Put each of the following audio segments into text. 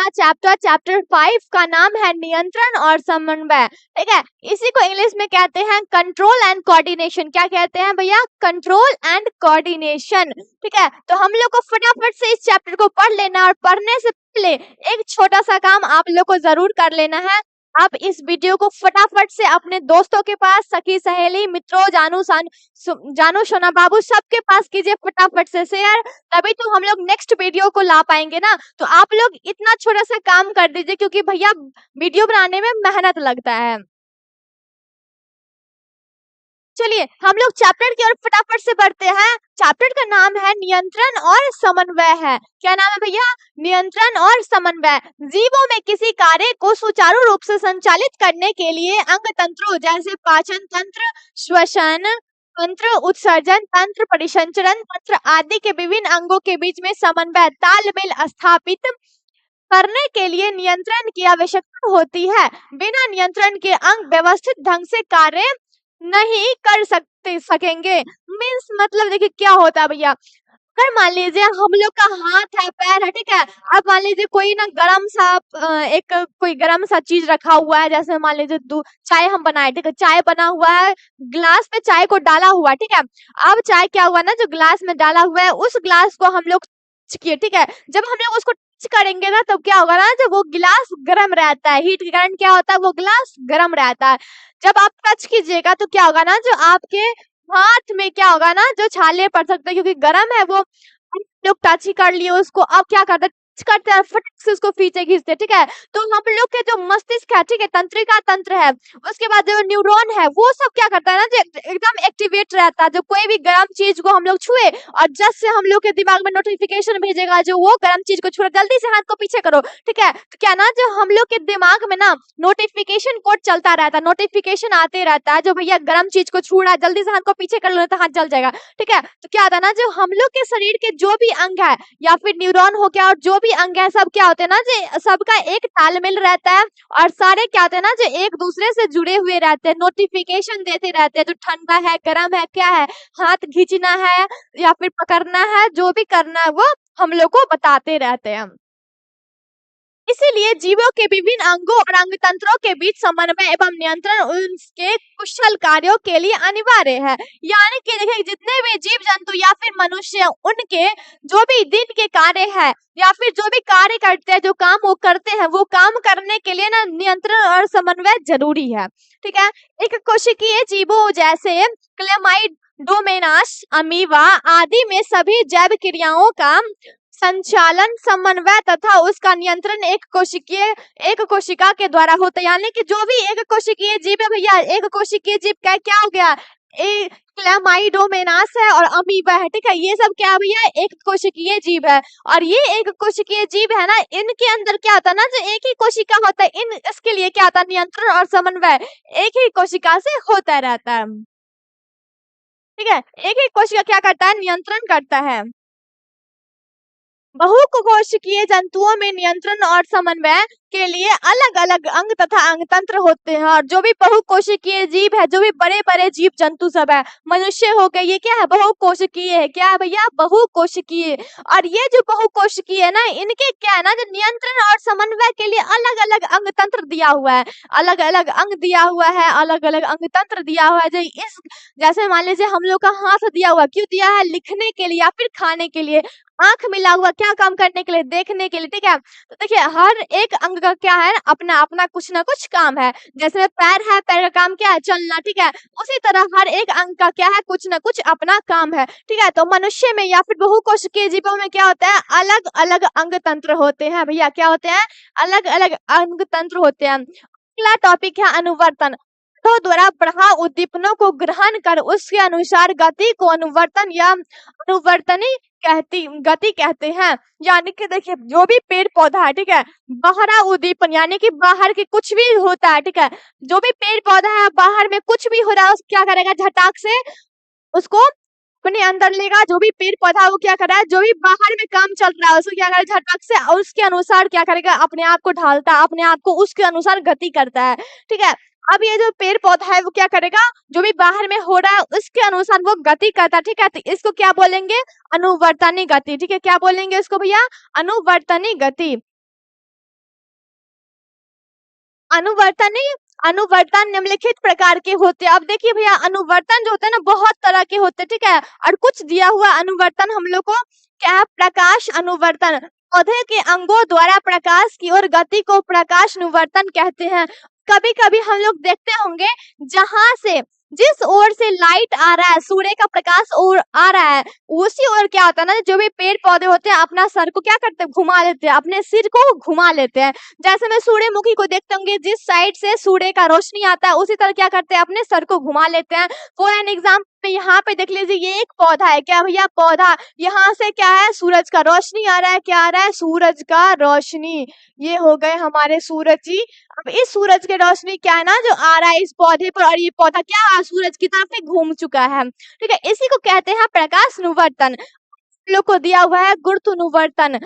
अपना चैप्टर 5 का नाम है नियंत्रण और समन्वय। ठीक है, इसी को इंग्लिश में कहते हैं कंट्रोल एंड कोऑर्डिनेशन। क्या कहते हैं भैया? Control and coordination. ठीक है, तो हम लोग को फटाफट से इस चैप्टर को पढ़ लेना, और पढ़ने से पहले एक छोटा सा काम आप लोग को जरूर कर लेना है। आप इस वीडियो को फटाफट से अपने दोस्तों के पास, सखी सहेली मित्रों, जानू सोना बाबू सबके पास कीजिए फटाफट से शेयर, तभी तो हम लोग नेक्स्ट वीडियो को ला पाएंगे ना। तो आप लोग इतना छोटा सा काम कर दीजिए, क्योंकि भैया वीडियो बनाने में मेहनत लगता है। चलिए हम लोग चैप्टर की ओर फटाफट से बढ़ते हैं। चैप्टर का नाम है नियंत्रण और समन्वय है। क्या नाम है भैया? नियंत्रण और समन्वय। जीवों में किसी कार्य को सुचारू रूप से संचालित करने के लिए अंग तंत्रों जैसे पाचन तंत्र, श्वसन तंत्र, उत्सर्जन तंत्र, परिसंचरण तंत्र आदि के विभिन्न अंगों के बीच में समन्वय तालमेल स्थापित करने के लिए नियंत्रण की आवश्यकता होती है। बिना नियंत्रण के अंग व्यवस्थित ढंग से कार्य नहीं कर सकेंगे। मीन्स मतलब देखिए क्या होता है भैया, अगर मान लीजिए हम लोग का हाथ है, पैर है, ठीक है, अब मान लीजिए कोई ना गरम सा एक कोई गरम सा चीज रखा हुआ है, जैसे मान लीजिए चाय हम बनाए, ठीक है, चाय बना हुआ है, ग्लास में चाय को डाला हुआ है, ठीक है। अब चाय क्या हुआ ना, जो ग्लास में डाला हुआ है उस ग्लास को हम लोग किए, ठीक है, जब हम लोग उसको टच करेंगे ना तब क्या होगा ना, जब वो गिलास गर्म रहता है, हीट के कारण क्या होता है, वो गिलास गर्म रहता है। जब आप टच कीजिएगा तो क्या होगा ना, जो आपके हाथ में क्या होगा ना, जो छाले पड़ सकते हैं, क्योंकि गर्म है वो, हम लोग टच ही कर लिए उसको। अब क्या करते हैं, टच करते हैं, फटक से उसको पीछे खींचते हैं, ठीक है। तो हम लोग के जो मस्तिष्क है, ठीक है, तंत्रिका तंत्र है, उसके बाद जो न्यूरॉन है वो सब क्या करता है ना, जो एकदम एक्टिवेट रहता है। जो कोई भी गर्म चीज को हम लोग छुए और जस्ट से हम लोग के दिमाग में नोटिफिकेशन भेजेगा, जो वो गर्म चीज को छू, जल्दी से हाथ को पीछे करो, ठीक है। तो क्या ना, जो हम लोग के दिमाग में ना नोटिफिकेशन कोड चलता रहता है, नोटिफिकेशन आते रहता है, जो भैया गर्म चीज को छू रहा है, जल्दी से हाथ को पीछे कर लो तो हाथ जल जाएगा, ठीक है। तो क्या होता है ना, जो हम लोग के शरीर के जो भी अंग है या फिर न्यूरॉन हो गया और जो भी अंग है, सब क्या होते हैं ना, जो सबका एक तालमेल रहता है, और सारे क्या होते हैं ना, जो एक दूसरे से जुड़े हुए रहते हैं, नोटिफिकेशन देते रहते हैं, जो ठंडा है, गर्म है, क्या है, हाथ खींचना है या फिर पकड़ना है, जो भी करना है वो हम लोग को बताते रहते हैं। इसीलिए जीवों के विभिन्न अंगों और अंग तंत्रों के बीच समन्वय एवं नियंत्रण उनके कुशल कार्यों के लिए अनिवार्य है। यानी कि देखिए, जितने भी जीव जंतु या फिर मनुष्य, उनके जो भी दिन के कार्य है या फिर जो भी कार्य करते हैं, जो काम वो करते हैं, वो काम करने के लिए ना नियंत्रण और समन्वय जरूरी है। ठीक है, एक कोशिकीय जीवों जैसे क्लेमाइडोमोनास, अमीबा आदि में सभी जैव क्रियाओं का संचालन, समन्वय तथा उसका नियंत्रण एक कोशिका के द्वारा होता है। यानी कि जो भी एक कोशिकीय जीव है भैया, एक कोशिकीय जीव का क्या हो गया, क्लेमाइडोमोनास है और अमीबा है, ठीक है, ये सब क्या है भैया, एक कोशिकीय जीव है। और ये एक कोशिकीय जीव है ना, इनके अंदर क्या होता है ना, जो एक ही कोशिका होता है, इसके लिए क्या होता है, नियंत्रण और समन्वय एक ही कोशिका से होता रहता है। ठीक है, एक ही कोशिका क्या करता है, नियंत्रण करता है। बहुकोशिकीय जंतुओं में नियंत्रण और समन्वय के लिए अलग अलग अंग तथा अंग तंत्र होते हैं। और जो भी बहुकोशिकीय जीव है, जो भी बड़े बड़े जीव जंतु सब है, मनुष्य हो गए, ये क्या है, बहुकोशिकीय है। क्या है भैया, बहुकोशिकीय। और ये जो बहुकोशिकीय है ना, इनके क्या है ना, जो नियंत्रण और समन्वय के लिए अलग अलग अंग तंत्र दिया हुआ है, अलग अलग अंग दिया हुआ है, अलग अलग अंग तंत्र दिया हुआ है। जो इस जैसे मान लीजिए हम लोग का हाथ दिया हुआ, क्यों दिया है, लिखने के लिए या फिर खाने के लिए। आंख मिला हुआ क्या काम करने के लिए, देखने के लिए, ठीक है। तो देखिए, हर एक अंग का क्या है, अपना अपना कुछ ना कुछ काम है। जैसे पैर है, पैर का काम क्या है, चलना, ठीक है। उसी तरह हर एक अंग का क्या है, कुछ ना कुछ अपना काम है, ठीक है। तो मनुष्य में या फिर बहुकोशिकीय जीवों में क्या होता है, अलग अलग अंग तंत्र होते हैं भैया, क्या होते हैं, अलग अलग अंग तंत्र होते हैं। अगला टॉपिक है अनुवर्तन। तो द्वारा बढ़ा उद्दीपनों को ग्रहण कर उसके अनुसार गति को अनुवर्तन या अनुवर्तनी गति कहते हैं। यानी कि देखिए, जो भी पेड़ पौधा है, ठीक है, बाहरा उद्दीपन यानी कि बाहर के कुछ भी होता है, ठीक है, जो भी पेड़ पौधा है बाहर में कुछ भी हो रहा है, क्या करेगा, झटाक से उसको अपने अंदर लेगा। जो भी पेड़ पौधा वो क्या कर रहा है, जो भी बाहर में काम चल रहा है उसको क्या करेगा, झटक से, और उसके अनुसार क्या करेगा, अपने आप को ढालता है, अपने आप को उसके अनुसार गति करता है, ठीक है। अब ये जो पेड़ पौधा है वो क्या करेगा, जो भी बाहर में हो रहा है उसके अनुसार वो गति करता है, ठीक है। तो इसको क्या बोलेंगे, अनुवर्तनी गति, ठीक है। क्या बोलेंगे इसको भैया, अनुवर्तनी गति। अनुवर्तन नहीं, अनुवर्तन निम्नलिखित प्रकार के होते हैं। अब देखिए भैया, अनुवर्तन जो होते हैं ना बहुत तरह के होते हैं, ठीक है। और कुछ दिया हुआ अनुवर्तन हम लोग को क्या है, प्रकाश अनुवर्तन। पौधे के अंगों द्वारा प्रकाश की ओर गति को प्रकाश अनुवर्तन कहते हैं। कभी कभी हम लोग देखते होंगे जहां से जिस ओर से लाइट आ रहा है, सूर्य का प्रकाश ओर आ रहा है, उसी ओर क्या होता है ना, जो भी पेड़ पौधे होते हैं अपना सर को क्या करते हैं, घुमा लेते हैं, अपने सिर को घुमा लेते हैं। जैसे में सूर्यमुखी को देखते होंगे, जिस साइड से सूर्य का रोशनी आता है उसी तरह क्या करते हैं, अपने सर को घुमा लेते हैं। फॉर एन एग्जाम्पल यहाँ पे देख लीजिए, ये एक पौधा है, क्या भैया, पौधा। यहाँ से क्या है, सूरज का रोशनी आ रहा है, क्या आ रहा है, सूरज का रोशनी। ये हो गए हमारे सूरज जी। अब इस सूरज की रोशनी क्या है ना, जो आ रहा है इस पौधे पर, और ये पौधा क्या सूरज की तरफ से घूम चुका है, ठीक है। इसी को कहते हैं प्रकाश अनुवर्तन। लोग को दिया हुआ है गुरुत्वानुवर्तन।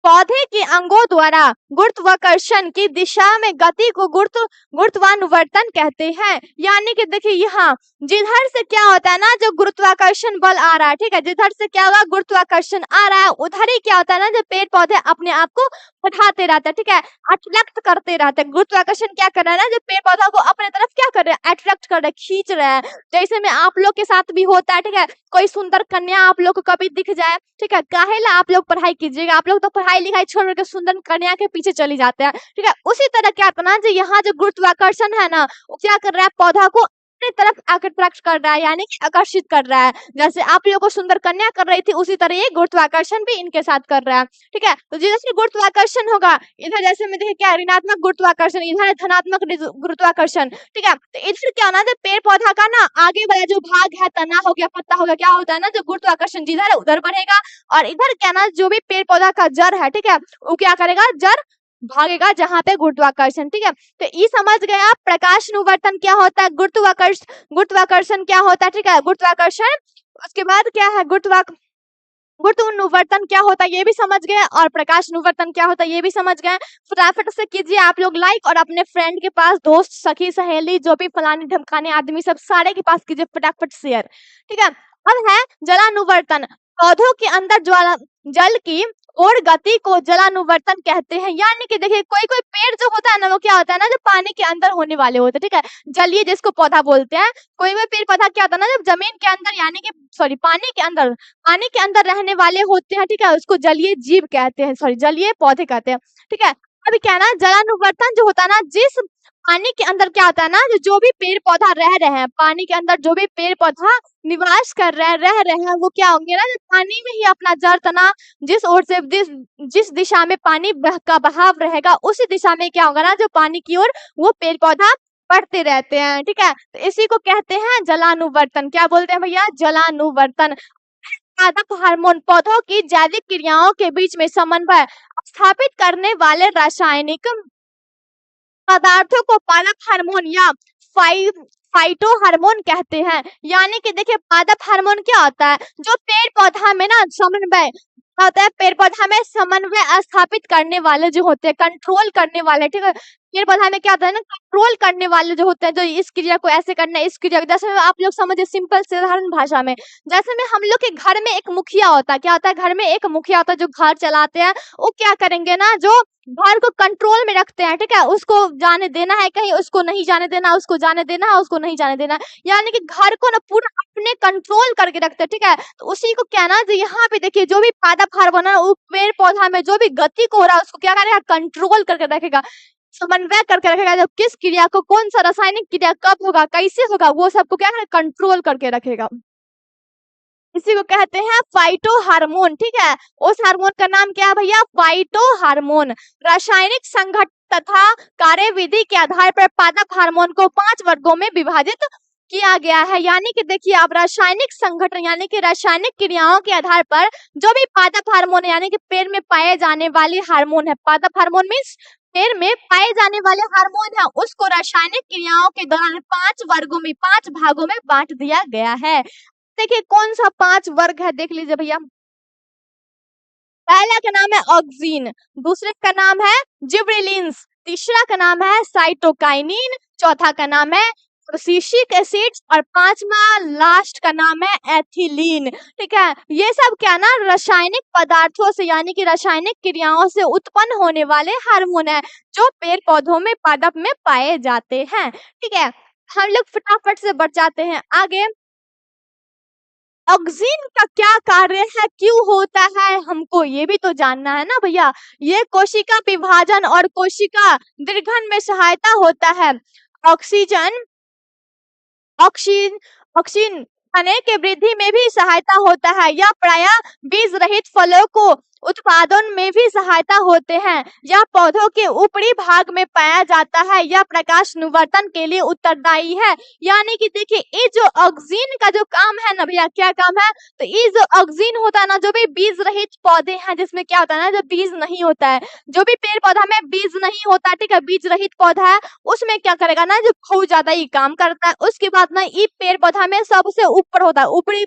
पौधे के अंगों द्वारा गुरुत्वाकर्षण की दिशा में गति को गुरुत्वानुवर्तन कहते हैं। यानी कि देखिए यहाँ जिधर से क्या होता है ना, जो गुरुत्वाकर्षण बल आ रहा है, ठीक है, जिधर से क्या हुआ, गुरुत्वाकर्षण आ रहा है, उधर ही क्या होता है ना, जो पेड़ पौधे अपने आप को बढ़ाते रहते हैं, ठीक है, अट्रैक्ट करते रहते हैं। गुरुत्वाकर्षण क्या कर रहा है ना, जो पेड़ पौधा को अपने तरफ क्या कर रहे हैं, अट्रैक्ट कर रहे हैं, खींच रहे हैं। जैसे में आप लोग के साथ भी होता है, ठीक है, कोई सुंदर कन्या आप लोग को कभी दिख जाए, ठीक है, काहेला आप लोग पढ़ाई कीजिएगा, आप लोग तो पढ़ाई लिखाई छोड़ के सुंदर कन्या के पीछे चली जाते हैं, ठीक है। उसी तरह क्या करना, जो यहाँ जो गुरुत्वाकर्षण है ना, वो क्या कर रहा है, पौधा को अपने तरफ अट्रैक्ट कर रहा है, यानी कि आकर्षित कर रहा है। जैसे आप लोगों को सुंदर कन्या कर रही थी, उसी तरह ये गुरुत्वाकर्षण भी इनके साथ कर रहा है, ठीक है। तो जैसे गुरुत्वाकर्षण होगा इधर, जैसे में देखिए क्या ऋणात्मक गुरुत्वाकर्षण, इधर धनात्मक गुरुत्वाकर्षण, ठीक है। तो इधर क्या होना, पेड़ पौधा का ना आगे वाला जो भाग है, तना हो गया, पत्ता हो गया, क्या होता है ना, जो गुरुत्वाकर्षण जिधर है उधर बढ़ेगा, और इधर क्या ना, जो भी पेड़ पौधा का जड़ है, ठीक है, वो क्या करेगा, जड़ भागेगा जहां पे गुरुत्वाकर्षण, ठीक है। तो ये समझ गए आप प्रकाश अनुवर्तन क्या होता है, गुरुत्वाकर्षण क्या होता है, ठीक है, गुरुत्वाकर्षण। उसके बाद क्या है, गुरुत्वानुवर्तन क्या होता है ये भी समझ गए, और प्रकाश अनुवर्तन क्या होता है ये भी समझ गए। फटाफट से कीजिए आप लोग लाइक, और अपने फ्रेंड के पास, दोस्त, सखी, सहेली, जो भी फलाने ढमकाने आदमी सब सारे के पास कीजिए फटाफट शेयर, ठीक है। अब है जलानुवर्तन। पौधों के अंदर ज्वाला जल की और गति को जलानुवर्तन कहते हैं। यानी कि देखिए कोई कोई पेड़ जो होता है ना, वो क्या होता है ना, जो पानी के अंदर होने वाले होते हैं, ठीक है, जलीय जिसको पौधा बोलते हैं। कोई कोई पेड़ पौधा क्या होता है ना, जब जमीन के अंदर, यानी कि सॉरी पानी के अंदर रहने वाले होते हैं, ठीक है, उसको जलीय जीव कहते हैं, सॉरी जलीय पौधे कहते हैं, ठीक है। अभी क्या है ना, जलानुवर्तन जो होता है ना, जिस पानी के अंदर क्या होता है ना, जो भी पेड़ पौधा रह रहे हैं, पानी के अंदर जो भी पेड़ पौधा निवास कर रहे हैं, रह रहे हैं, वो क्या होंगे ना, जो पानी में ही अपना जड़ तना, जिस ओर से जिस दिशा में पानी का बहाव रहेगा, उसी दिशा में क्या होगा ना, जो पानी की ओर वो पेड़ पौधा बढ़ते रहते हैं, ठीक है। तो इसी को कहते हैं जलानुवर्तन। क्या बोलते हैं भैया, जलानुवर्तन। पादप हार्मोन पौधों की जैविक क्रियाओं के बीच में समन्वय स्थापित करने वाले रासायनिक पदार्थों को पादप हार्मोन या फाइटो हार्मोन कहते हैं। यानी कि देखिए पादप हार्मोन क्या होता है, जो पेड़ पौधा में ना समन्वय होता है, पेड़ पौधा में समन्वय स्थापित करने वाले जो होते हैं, कंट्रोल करने वाले, ठीक है। पेड़ पौधा में क्या होता है ना, कंट्रोल करने वाले जो होते हैं, जो इस क्रिया को ऐसे करना है, इस क्रिया जैसे आप लोग समझे सिंपल साधारण भाषा में, जैसे में हम लोग के घर में एक मुखिया होता है, क्या होता है, घर में एक मुखिया होता है जो घर चलाते हैं। वो क्या करेंगे ना, जो घर को कंट्रोल में रखते हैं, ठीक है, उसको जाने देना है कहीं, उसको नहीं जाने देना, उसको जाने देना है, उसको नहीं जाने देना, यानी कि घर को ना पूरा अपने कंट्रोल करके रखते हैं, ठीक है। तो उसी को क्या ना, जो यहाँ पे देखिए जो भी पादप हार्मोन है, वो पेड़ पौधा में जो भी गति को हो रहा है उसको क्या करेगा, कंट्रोल करके रखेगा, समन्वय करके रखेगा। जब किस क्रिया को कौन सा रासायनिक क्रिया कब होगा, कैसे होगा, वो सबको क्या है, कंट्रोल करके रखेगा। इसी को कहते हैं फाइटो हार्मोन, ठीक है। उस हार्मोन का नाम क्या है भैया, फाइटो हार्मोन। रासायनिक संघटन तथा कार्यविधि के आधार पर पादप हार्मोन को 5 वर्गों में विभाजित किया गया है। यानी कि देखिए आप रासायनिक संगठन यानी कि रासायनिक क्रियाओं के आधार पर जो भी पादप हार्मोन यानी कि पेड़ में पाए जाने वाले हार्मोन है, पादप हार्मोन मीन्स पेड़ में पाए जाने वाले हार्मोन है, उसको रासायनिक क्रियाओं के दौरान 5 वर्गों में 5 भागों में बांट दिया गया है। देखिए कौन सा 5 वर्ग है, देख लीजिए भैया। पहला का नाम है ऑक्सीन, दूसरे का नाम है जिबरेलिन्स, तीसरा का नाम है साइटोकाइनिन, चौथा का नाम है एब्सिसिक एसिड और पांचवा लास्ट का नाम है एथिलीन। ठीक है, ये सब क्या ना रासायनिक पदार्थों से यानी कि रासायनिक क्रियाओं से उत्पन्न होने वाले हार्मोन है जो पेड़ पौधों में पादप में पाए जाते हैं। ठीक है, हम लोग फटाफट से बढ़ जाते हैं आगे। ऑक्सीन का क्या कार्य है, क्यों होता है, हमको ये भी तो जानना है ना भैया। ये कोशिका विभाजन और कोशिका दीर्घन में सहायता होता है। ऑक्सीजन ऑक्सीन ऑक्सीन खाने के वृद्धि में भी सहायता होता है। यह प्रायः बीज रहित फलों को उत्पादन में भी सहायता होते हैं। यह पौधों के ऊपरी भाग में पाया जाता है। यह प्रकाश निवर्तन के लिए उत्तरदायी है। यानी कि देखिए ये जो ऑक्सीन का जो काम है ना भैया, क्या काम है, तो ये जो ऑक्सीन होता है ना, जो भी बीज रहित पौधे हैं जिसमें क्या होता है ना, जब बीज नहीं होता है, जो भी पेड़ पौधा में बीज नहीं होता, ठीक है, बीज रहित पौधा है, उसमें क्या करेगा ना, जो बहुत ज्यादा ये काम करता है। उसके बाद ना ये पेड़ पौधा में सबसे ऊपर होता है, ऊपरी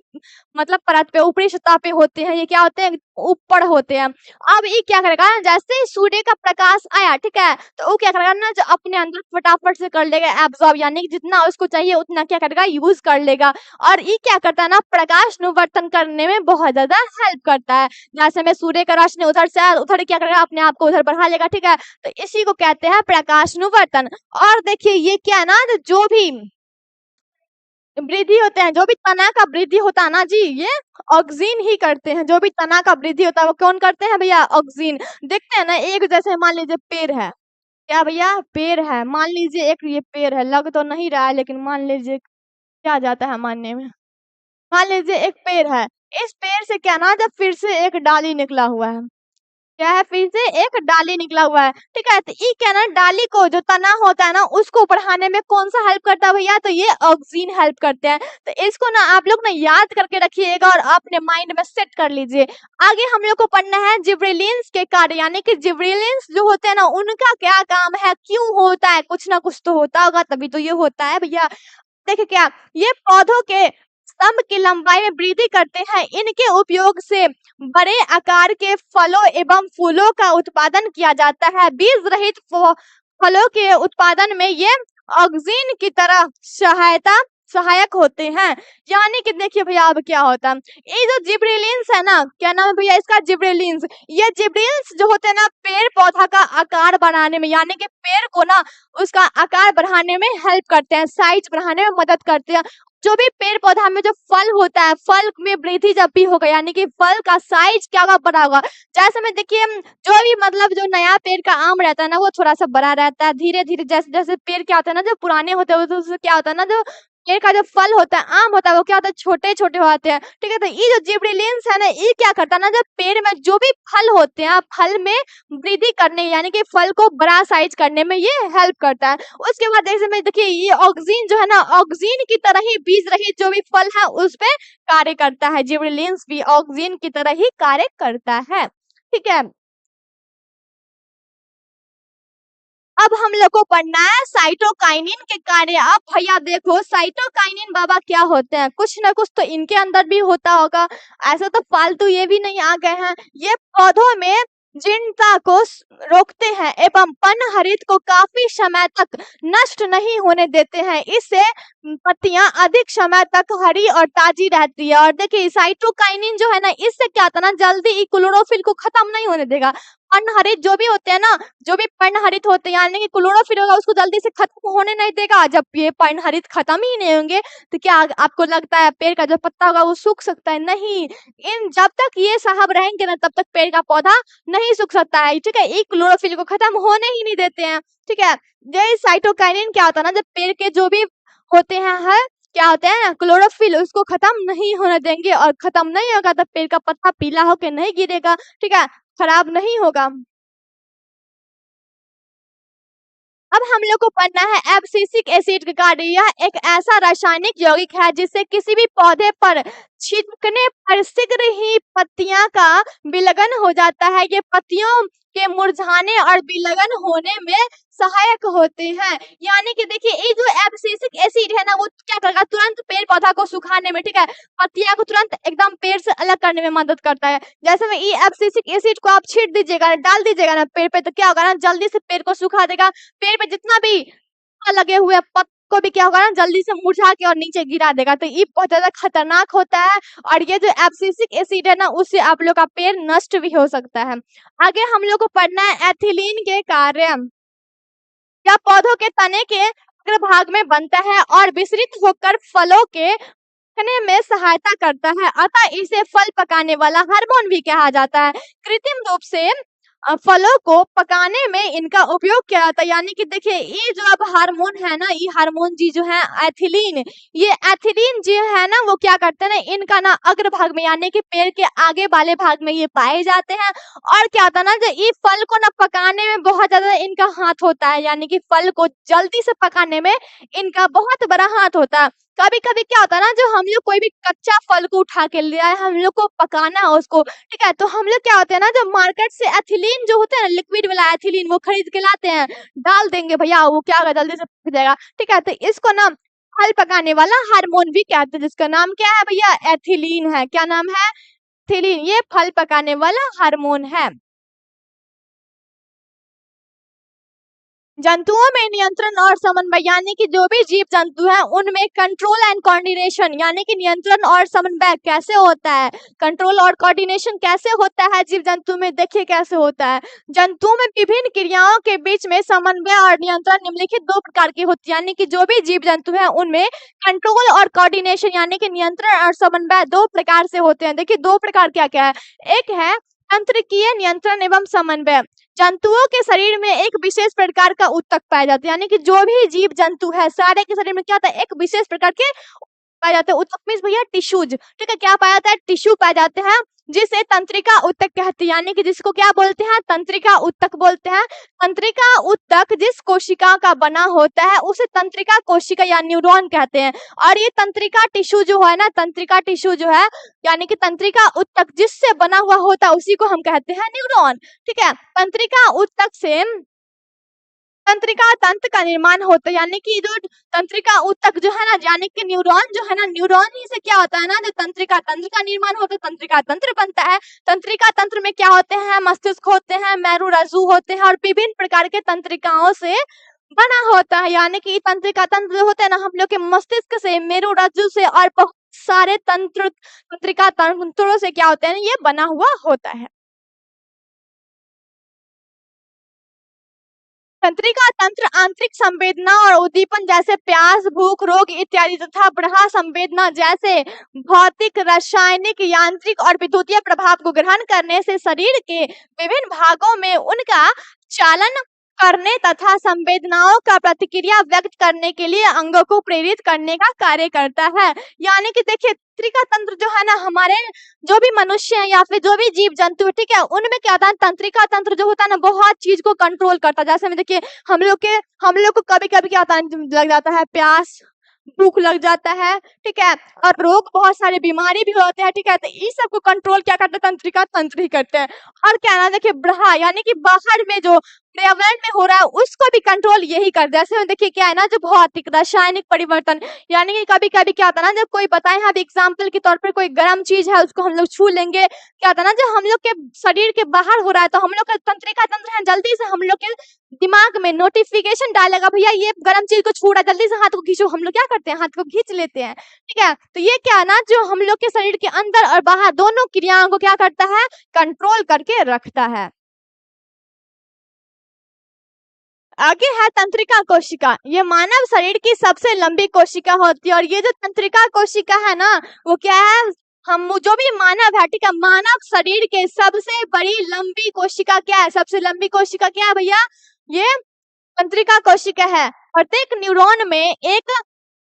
मतलब परत पे, ऊपरी सतह पे होते हैं, ये क्या होते हैं, ऊपर होते हैं। अब ये क्या करेगा, जैसे ही सूर्य का प्रकाश आया, ठीक है, तो वो क्या करेगा ना, जो अपने अंदर फटाफट से कर लेगा एब्जॉर्ब, यानी कि जितना उसको चाहिए उतना क्या करेगा, यूज कर लेगा। और ये क्या करता है ना, प्रकाश निवर्तन करने में बहुत ज्यादा हेल्प करता है। जैसे में सूर्य का रोशनी उधर से आया, उधर क्या करेगा, अपने आप को उधर बढ़ा लेगा। ठीक है, तो इसी को कहते हैं प्रकाश निवर्तन। और देखिए ये क्या है ना, जो भी वृद्धि होते हैं, जो भी तना का वृद्धि होता है ना जी, ये ऑक्सीन ही करते हैं। जो भी तना का वृद्धि होता है वो कौन करते हैं भैया, ऑक्सीन। देखते हैं ना, एक जैसे मान लीजिए पेड़ है, क्या भैया, पेड़ है, मान लीजिए एक ये पेड़ है, लग तो नहीं रहा है लेकिन मान लीजिए, क्या जाता है मानने में, मान लीजिए एक पेड़ है, इस पेड़ से क्या ना, जब फिर से एक डाली निकला हुआ है, क्या है, फिर से एक डाली निकला हुआ है। ठीक है, तो ये क्या ना, डाली को जो तना होता है ना, उसको बढ़ाने में कौन सा हेल्प करता है भैया, तो ये ऑक्सीन हेल्प करते हैं। तो इसको ना आप लोग ना याद करके रखिएगा और अपने माइंड में सेट कर लीजिए। आगे हम लोग को पढ़ना है जिब्रेलिन्स के कार्य, यानी कि जिब्रेलिन्स जो होते हैं ना, उनका क्या काम है, क्यों होता है, कुछ ना कुछ तो होता होगा तभी तो ये होता है भैया। देखिए क्या, ये पौधों के स्तंभ की लंबाई में वृद्धि करते हैं। इनके उपयोग से बड़े आकार के फलों एवं फूलों का उत्पादन किया जाता है। बीज रहित फलों के उत्पादन में ये ऑक्सीन की तरह सहायक होते हैं। यानी कि देखिए भैया अब क्या होता है, ये जो जिब्रेलिन्स है ना, क्या नाम है भैया इसका, जिब्रेलिन्स। ये जिब्रेलिन्स जो होते हैं ना, पेड़ पौधा का आकार बढ़ाने में, यानी कि पेड़ को ना उसका आकार बढ़ाने में हेल्प करते हैं, साइज बढ़ाने में मदद करते हैं। जो भी पेड़ पौधा में जो फल होता है, फल में वृद्धि जब भी होगा, यानी कि फल का साइज क्या होगा, बड़ा होगा। जैसे में देखिए जो भी मतलब जो नया पेड़ का आम रहता है ना, वो थोड़ा सा बड़ा रहता है। धीरे धीरे जैसे जैसे पेड़ क्या होता है ना, जो पुराने होते हैं उससे क्या होता है ना, जो पेड़ का जो फल होता है, आम होता है, वो क्या होता है, छोटे छोटे होते हैं। ठीक है, तो ये जो जिब्रेलिन्स है ना, ये क्या करता है ना, जब पेड़ में जो भी फल होते हैं, फल में वृद्धि करने यानी कि फल को बड़ा साइज करने में ये हेल्प करता है। उसके बाद जैसे में देखिए ये ऑक्सीन जो है ना, ऑक्सीन की तरह ही बीज रहित जो भी फल है उस पे कार्य करता है। जिब्रेलिन्स भी ऑक्सीन की तरह ही कार्य करता है। ठीक है, अब हम लोग को पढ़ना है साइटोकाइनिन के कार्य। अब भैया देखो साइटोकाइनिन बाबा क्या होते हैं, कुछ ना कुछ तो इनके अंदर भी होता होगा, ऐसा तो फालतू ये भी नहीं आ गए हैं। ये पौधों में जीर्णता को रोकते हैं एवं पर्णहरित को काफी समय तक नष्ट नहीं होने देते हैं। इससे पत्तियां अधिक समय तक हरी और ताजी रहती है। और देखिए साइटोकाइनिन जो है ना, इससे क्या होता है ना, जल्दी क्लोरोफिल को खत्म नहीं होने देगा। पर्णहरित जो भी होते हैं ना, जो भी पर्णहरित होते हैं यानी कि क्लोरोफिल होगा, उसको जल्दी से खत्म होने नहीं देगा। जब ये पर्णहरित खत्म ही नहीं होंगे तो क्या आपको लगता है पेड़ का जो पत्ता होगा वो सूख सकता है? नहीं, इन जब तक ये साहब रहेंगे ना, तब तक पेड़ का पौधा नहीं सूख सकता है। ठीक है, ये क्लोरोफिल को खत्म होने ही नहीं देते हैं। ठीक है, ये साइटोकाइनिन क्या होता है ना, जब पेड़ के जो भी होते हैं क्या होते हैं, क्लोरोफिल उसको खत्म नहीं होने देंगे, और खत्म नहीं होगा तब पेड़ का पत्ता पीला होकर नहीं गिरेगा। ठीक है, खराब नहीं होगा। अब हम लोग को पढ़ना है एब्सिसिक एसिड का कार्य। यह एक ऐसा रासायनिक यौगिक है जिससे किसी भी पौधे पर छिड़कने पर शीघ्र ही पत्तियां का विलगन हो जाता है। ये पत्तियों के मुरझाने और विलगन होने में सहायक होते हैं। यानी कि देखिए ये जो एब्सिसिक एसिड है ना, वो क्या करेगा, तुरंत पेड़ पौधा को सुखाने में, ठीक है, पत्तियां को तुरंत एकदम पेड़ से अलग करने में मदद करता है। जैसे में ये एब्सिसिक एसिड को आप छीट दीजिएगा, डाल दीजिएगा ना पेड़ पे, तो क्या होगा ना, जल्दी से पेड़ को सुखा देगा। पेड़ पे जितना भी लगे हुए को भी क्या होगा ना, जल्दी से मुरझा के और नीचे गिरा देगा। तो ये बहुत ज्यादा खतरनाक होता है और ये जो एब्सिसिक एसिड है ना, उससे आप लोग का पेड़ नष्ट भी हो सकता है। आगे हम लोग को पढ़ना है एथिलीन के कार्य। यह पौधों के तने के अग्रभाग में बनता है और विसरित होकर फलों के पकने में सहायता करता है, अतः इसे फल पकाने वाला हार्मोन भी कहा जाता है। कृत्रिम रूप से फलों को पकाने में इनका उपयोग किया जाता है। यानी कि देखिए ये जो अब हार्मोन है ना, ये हार्मोन जी जो है एथिलीन, ये एथिलीन जो है ना, वो क्या करते हैं ना, इनका ना अग्रभाग में यानी कि पेड़ के आगे वाले भाग में ये पाए जाते हैं। और क्या होता है ना, जो ये फल को ना पकाने में बहुत ज्यादा इनका हाथ होता है, यानी कि फल को जल्दी से पकाने में इनका बहुत बड़ा हाथ होता है। कभी कभी क्या होता है ना, जो हम लोग कोई भी कच्चा फल को उठा के ले आए, हम लोग को पकाना है उसको, ठीक है, तो हम लोग क्या होते हैं ना, जो मार्केट से एथिलीन जो होता है ना, लिक्विड वाला एथिलीन, वो खरीद के लाते हैं, डाल देंगे भैया, वो क्या होगा, जल्दी से पक जाएगा, ठीक है। तो इसको ना फल पकाने वाला हार्मोन भी कहते हैं, जिसका नाम क्या है भैया, एथिलीन है। क्या नाम है, एथिलीन, ये फल पकाने वाला हार्मोन है। जंतुओं में नियंत्रण और समन्वय, यानी कि जो भी जीव जंतु है उनमें कंट्रोल एंड कोऑर्डिनेशन, यानी कि नियंत्रण और समन्वय कैसे होता है, कंट्रोल और कोऑर्डिनेशन कैसे होता है जीव जंतु में, देखिए कैसे होता है। जंतुओं में विभिन्न क्रियाओं के बीच में समन्वय और नियंत्रण निम्नलिखित दो प्रकार की होती है, यानी कि जो भी जीव जंतु है उनमें कंट्रोल और कोऑर्डिनेशन यानी कि नियंत्रण और समन्वय दो प्रकार से होते हैं। देखिए दो प्रकार क्या क्या है, एक है तंत्रिकीय नियंत्रण एवं समन्वय। जंतुओं के शरीर में एक विशेष प्रकार का ऊतक पाया जाता है, यानी कि जो भी जीव जंतु है सारे के शरीर में क्या होता है, एक विशेष प्रकार के पाया जाता है। ऊतक मींस भैया टिश्यूज, ठीक है, क्या पाया जाता है, टिश्यू पाए जाते हैं, जिसे तंत्रिका ऊतक कहते हैं, यानी कि जिसको क्या बोलते हैं, तंत्रिका ऊतक बोलते हैं। तंत्रिका ऊतक जिस कोशिका का बना होता है उसे तंत्रिका कोशिका या न्यूरॉन कहते हैं। और ये तंत्रिका टिश्यू जो है ना, तंत्रिका टिश्यू जो है यानी कि तंत्रिका ऊतक जिससे बना हुआ होता है उसी को हम कहते हैं न्यूरॉन, ठीक है। तंत्रिका ऊतक से तंत्रिका तंत्र का निर्माण होता है, यानी कि जो तंत्रिका ऊतक जो है ना, यानी कि न्यूरॉन जो है ना, न्यूरॉन ही से क्या होता है ना, जो तंत्रिका तंत्र का निर्माण होता है, तंत्रिका तंत्र बनता है। तंत्रिका तंत्र में क्या होते हैं, मस्तिष्क होते हैं, मेरुरज्जु होते हैं और विभिन्न प्रकार के तंत्रिकाओं से बना होता है। यानी कि तंत्रिका तंत्र जो होते हैं ना, हम लोग के मस्तिष्क से, मेरुरज्जु से और बहुत सारे तंत्रिका तंत्रों से क्या होते हैं, ये बना हुआ होता है। तंत्रिका तंत्र आंतरिक संवेदना और उद्दीपन जैसे प्यास, भूख, रोग इत्यादि तथा बाह्य संवेदना जैसे भौतिक, रासायनिक, यांत्रिक और विद्युतीय प्रभाव को ग्रहण करने से शरीर के विभिन्न भागों में उनका चालन करने तथा संवेदनाओं का प्रतिक्रिया व्यक्त करने के लिए अंगों को प्रेरित करने का कार्य करता है। यानी कि देखिए तंत्रिका तंत्र जो है ना, हमारे जो भी मनुष्य है या फिर जो भी जीव जंतु, ठीक है, उनमें क्या होता है, तंत्रिका तंत्र जो होता है ना, बहुत चीज को कंट्रोल करता है। जैसे में देखिए हम लोग को कभी कभी क्या होता है, लग जाता है प्यास, भूख लग जाता है, ठीक है, और रोग, बहुत सारे बीमारी भी होते हैं, ठीक है, तो इस सब को कंट्रोल क्या करते हैं, तंत्रिका तंत्र ही करते हैं। और क्या ना देखिए ब्रहा यानी कि बाहर में जो पर्यावरण में हो रहा है उसको भी कंट्रोल यही करते हैं। जैसे देखिए क्या है ना, जो भौतिक रासायनिक परिवर्तन, यानी कि कभी कभी क्या होता है ना, जब कोई बताए यहाँ एग्जाम्पल के तौर पर कोई गर्म चीज है उसको हम लोग छू लेंगे, क्या होता है ना, जो हम लोग के शरीर के बाहर हो रहा है तो हम लोग का तंत्रिका तंत्र है, जल्दी से हम लोग के दिमाग में नोटिफिकेशन डालेगा, भैया ये गर्म चीज को छू रहा है, जल्दी से हाथ को खींचो। हम लोग क्या करते हैं, हाथ को खींच लेते हैं, ठीक है। तो ये क्या है ना, जो हम लोग के शरीर के अंदर और बाहर दोनों क्रियाओं को क्या करता है, कंट्रोल करके रखता है। आगे है तंत्रिका कोशिका। ये मानव शरीर की सबसे लंबी कोशिका होती है और ये जो तंत्रिका कोशिका है ना, वो क्या है, हम जो भी मानव है, ठीक है, मानव शरीर के सबसे बड़ी लंबी कोशिका क्या है, सबसे लंबी कोशिका क्या है भैया, ये तंत्रिका कोशिका है। प्रत्येक न्यूरॉन में एक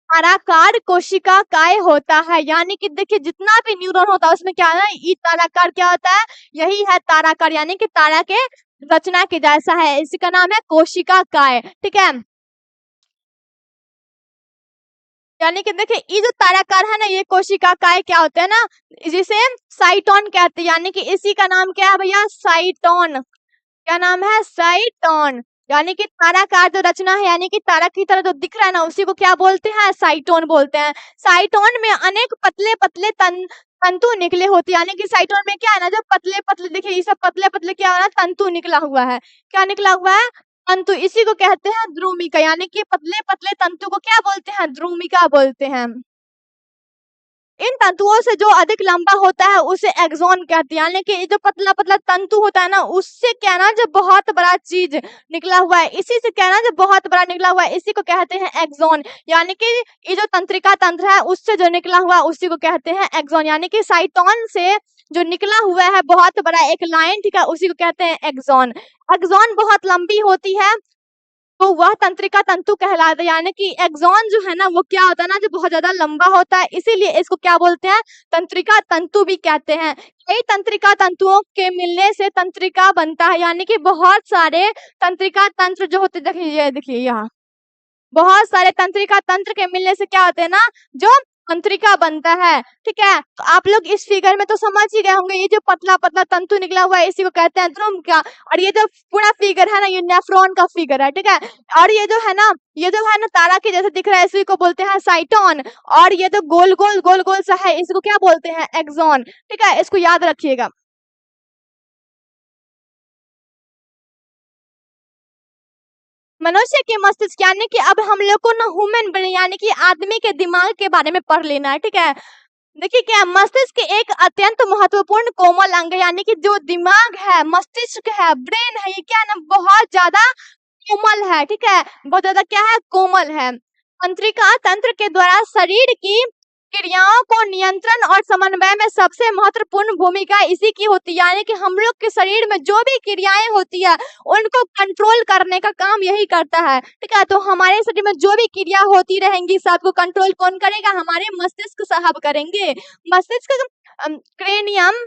ताराकार कोशिका काय होता है, यानी कि देखिए जितना भी न्यूरॉन होता है उसमें क्या है, ये ताराकार क्या होता है, यही है ताराकार, यानी कि तारा के रचना के जैसा है, इसका नाम है कोशिका काय, ठीक है। यानी कि देखिए ये जो ताराकार है ना, ये कोशिका काय क्या होते हैं ना, जिसे साइटोन कहते हैं, यानी कि इसी का नाम क्या है भैया, साइटोन। क्या नाम है, साइटोन। यानी कि ताराकार जो रचना है, यानी कि तारा की तरह जो दिख रहा है ना, उसी को क्या बोलते हैं, साइटोन बोलते हैं। साइटोन में अनेक पतले पतले तंतु निकले होते हैं, यानी कि साइटोन में क्या है ना, जो पतले पतले, देखिए ये सब पतले पतले क्या है ना, तंतु निकला हुआ है, क्या निकला हुआ है, तंतु, इसी को कहते हैं द्रुमिका, यानी कि पतले पतले तंतु को क्या बोलते हैं? द्रुमिका बोलते हैं। इन तंतुओं से जो अधिक लंबा होता है उसे एक्सॉन कहते हैं, यानी कि ये जो पतला पतला तंतु होता है ना, उससे क्या ना जो बहुत बड़ा चीज निकला हुआ है, इसी से क्या ना जो बहुत बड़ा निकला हुआ है, इसी को कहते हैं एक्सॉन। यानी कि ये जो तंत्रिका तंत्र है उससे जो निकला हुआ उसी को कहते हैं एक्सॉन, यानी कि साइटोन से जो निकला हुआ है बहुत बड़ा एक लाइन, ठीक है, उसी को कहते हैं एक्सॉन। एक्सॉन बहुत लंबी होती है तो वह तंत्रिका तंतु कहलाता है, यानी कि एक्सॉन जो है ना वो क्या होता है ना जो बहुत ज्यादा लंबा होता है, इसीलिए इसको क्या बोलते हैं? तंत्रिका तंतु भी कहते हैं। कई तंत्रिका तंतुओं के मिलने से तंत्रिका बनता है, यानी कि बहुत सारे तंत्रिका तंत्र जो होते, देखिए यहाँ बहुत सारे तंत्रिका तंत्र के मिलने से क्या होते हैं ना जो तंत्रिका बनता है, ठीक है। तो आप लोग इस फिगर में तो समझ ही गए होंगे, ये जो पतला पतला तंतु निकला हुआ है इसी को कहते हैं द्रुमिका, और ये जो पूरा फिगर है ना ये नेफ्रॉन का फिगर है, ठीक है। और ये जो है ना तारा के जैसे दिख रहा है इसी को बोलते हैं साइटोन, और ये जो गोल गोल सा है इसको क्या बोलते हैं? एक्सॉन, ठीक है, इसको याद रखिएगा। मनुष्य के मस्तिष्क, यानी कि अब हम लोग को ना ह्यूमन ब्रेन यानी कि आदमी के दिमाग के बारे में पढ़ लेना है, ठीक है। देखिए क्या मस्तिष्क एक अत्यंत महत्वपूर्ण कोमल अंग है, यानी कि जो दिमाग है, मस्तिष्क है, ब्रेन है, ये क्या है ना बहुत ज्यादा कोमल है, ठीक है, बहुत ज्यादा क्या है? कोमल है। तंत्रिका तंत्र के द्वारा शरीर की क्रियाओं को नियंत्रण और समन्वय में सबसे महत्वपूर्ण भूमिका इसी की होती है, यानी कि हम लोग के शरीर में जो भी क्रियाएं होती है उनको कंट्रोल करने का काम यही करता है, ठीक है। तो हमारे शरीर में जो भी क्रिया होती रहेंगी सबको कंट्रोल कौन करेगा? हमारे मस्तिष्क साहब करेंगे। मस्तिष्क क्रेनियम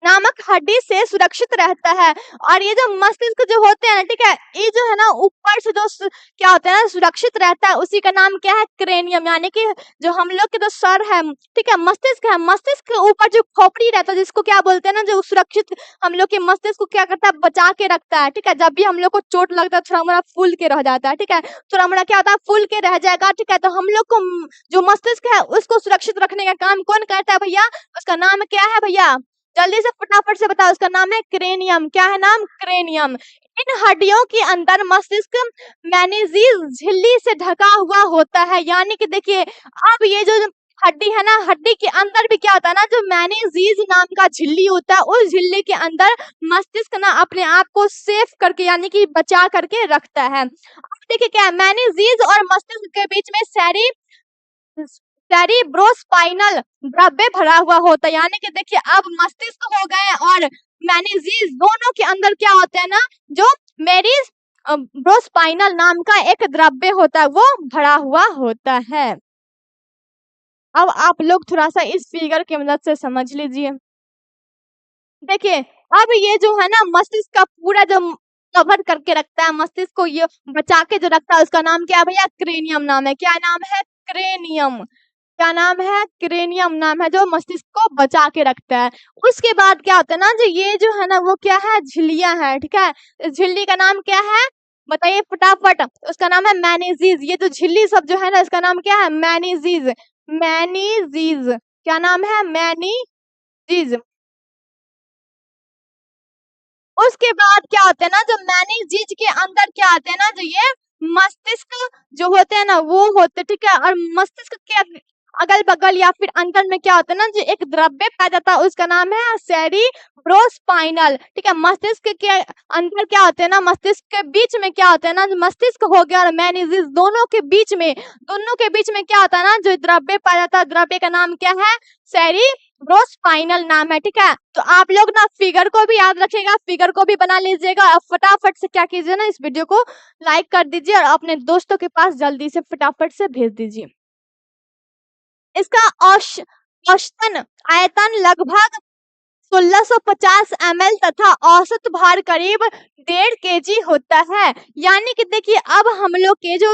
नामक हड्डी से सुरक्षित रहता है, और ये जो मस्तिष्क जो होते हैं ना, ठीक है, ये जो है ना ऊपर से जो क्या होता है ना सुरक्षित रहता है उसी का नाम क्या है? क्रेनियम, यानी कि जो हम लोग के जो सर है, ठीक है, मस्तिष्क है, मस्तिष्क के ऊपर जो खोपड़ी रहता है जिसको क्या बोलते हैं ना जो सुरक्षित हम लोग के मस्तिष्क को क्या करता है? बचा के रखता है, ठीक है। जब भी हम लोग को चोट लगता है थोड़ा मोड़ा फूल के रह जाता है, ठीक है, थोड़ा मोड़ा क्या होता है? फूल के रह जाएगा, ठीक है। तो हम लोग को जो मस्तिष्क है उसको सुरक्षित रखने का काम कौन करता है भैया? उसका नाम क्या है भैया? जल्दी से फटाफट से बताओ, उसका नाम है क्रेनियम। क्या है नाम? क्रेनियम। इन हड्डियों के अंदर मस्तिष्क मैग्नीशियम झिल्ली से ढका हुआ होता है, यानी कि देखिए अब ये जो हड्डी है ना, हड्डी के अंदर भी क्या होता है ना जो मैग्नीशियम नाम का झिल्ली होता है, उस झिल्ली के अंदर मस्तिष्क ना अपने आप को सेफ करके यानी कि बचा करके रखता है। अब देखिए क्या है, मैग्नीशियम और मस्तिष्क के बीच में सेरिब्रोस्पाइनल द्रव्य भरा हुआ होता है, यानी कि देखिए अब मस्तिष्क हो गए और मैग्नीशियम दोनों के अंदर क्या होता है ना जो ब्रोस्पाइनल नाम का एक द्रव्य होता है वो भरा हुआ होता है। अब आप लोग थोड़ा सा इस फिगर की मदद से समझ लीजिए। देखिए अब ये जो है ना मस्तिष्क का पूरा जो कवर करके रखता है, मस्तिष्क को ये बचा के जो रखता है उसका नाम क्या है भैया? क्रेनियम नाम है। क्या नाम है? क्रेनियम। क्या नाम है? क्रेनियम नाम है जो मस्तिष्क को बचा के रखता है। उसके बाद क्या होता है ना जो ये जो है ना वो क्या है? झिल्लियां है, ठीक है। इस झिल्ली का नाम क्या है? बताइए फटाफट। उसका नाम है मैग्नीशियम। ये जो झिल्ली सब जो है ना इसका नाम क्या है? मैग्नीशियम। मैग्नीशियम। क्या नाम है? मैग्नीशियम। उसके बाद क्या होता है ना जो मैग्नीशियम के अंदर क्या आते हैं ना जो ये मस्तिष्क जो होते हैं ना वो होते, ठीक है। और मस्तिष्क के अगल बगल या फिर अंदर में क्या होता है ना जो एक द्रव्य पाया जाता है उसका नाम है सेरिब्रोस्पाइनल, ठीक है। मस्तिष्क के अंदर क्या होते हैं ना मस्तिष्क के बीच में क्या होता है ना मस्तिष्क हो गया और मैग्नीशियम दोनों के बीच में क्या होता है ना जो द्रव्य पाया जाता है, द्रव्य का नाम क्या है? सेरिब्रोस्पाइनल नाम है, ठीक है। तो आप लोग ना फिगर को भी याद रखिएगा, फिगर को भी बना लीजिएगा और फटाफट से क्या कीजिए ना इस वीडियो को लाइक कर दीजिए और अपने दोस्तों के पास जल्दी से फटाफट से भेज दीजिए। इसका औसतन आयतन लगभग 1650 ml तथा औसत भार करीब 1.5 kg होता है, यानी कि देखिए अब हम लोग के जो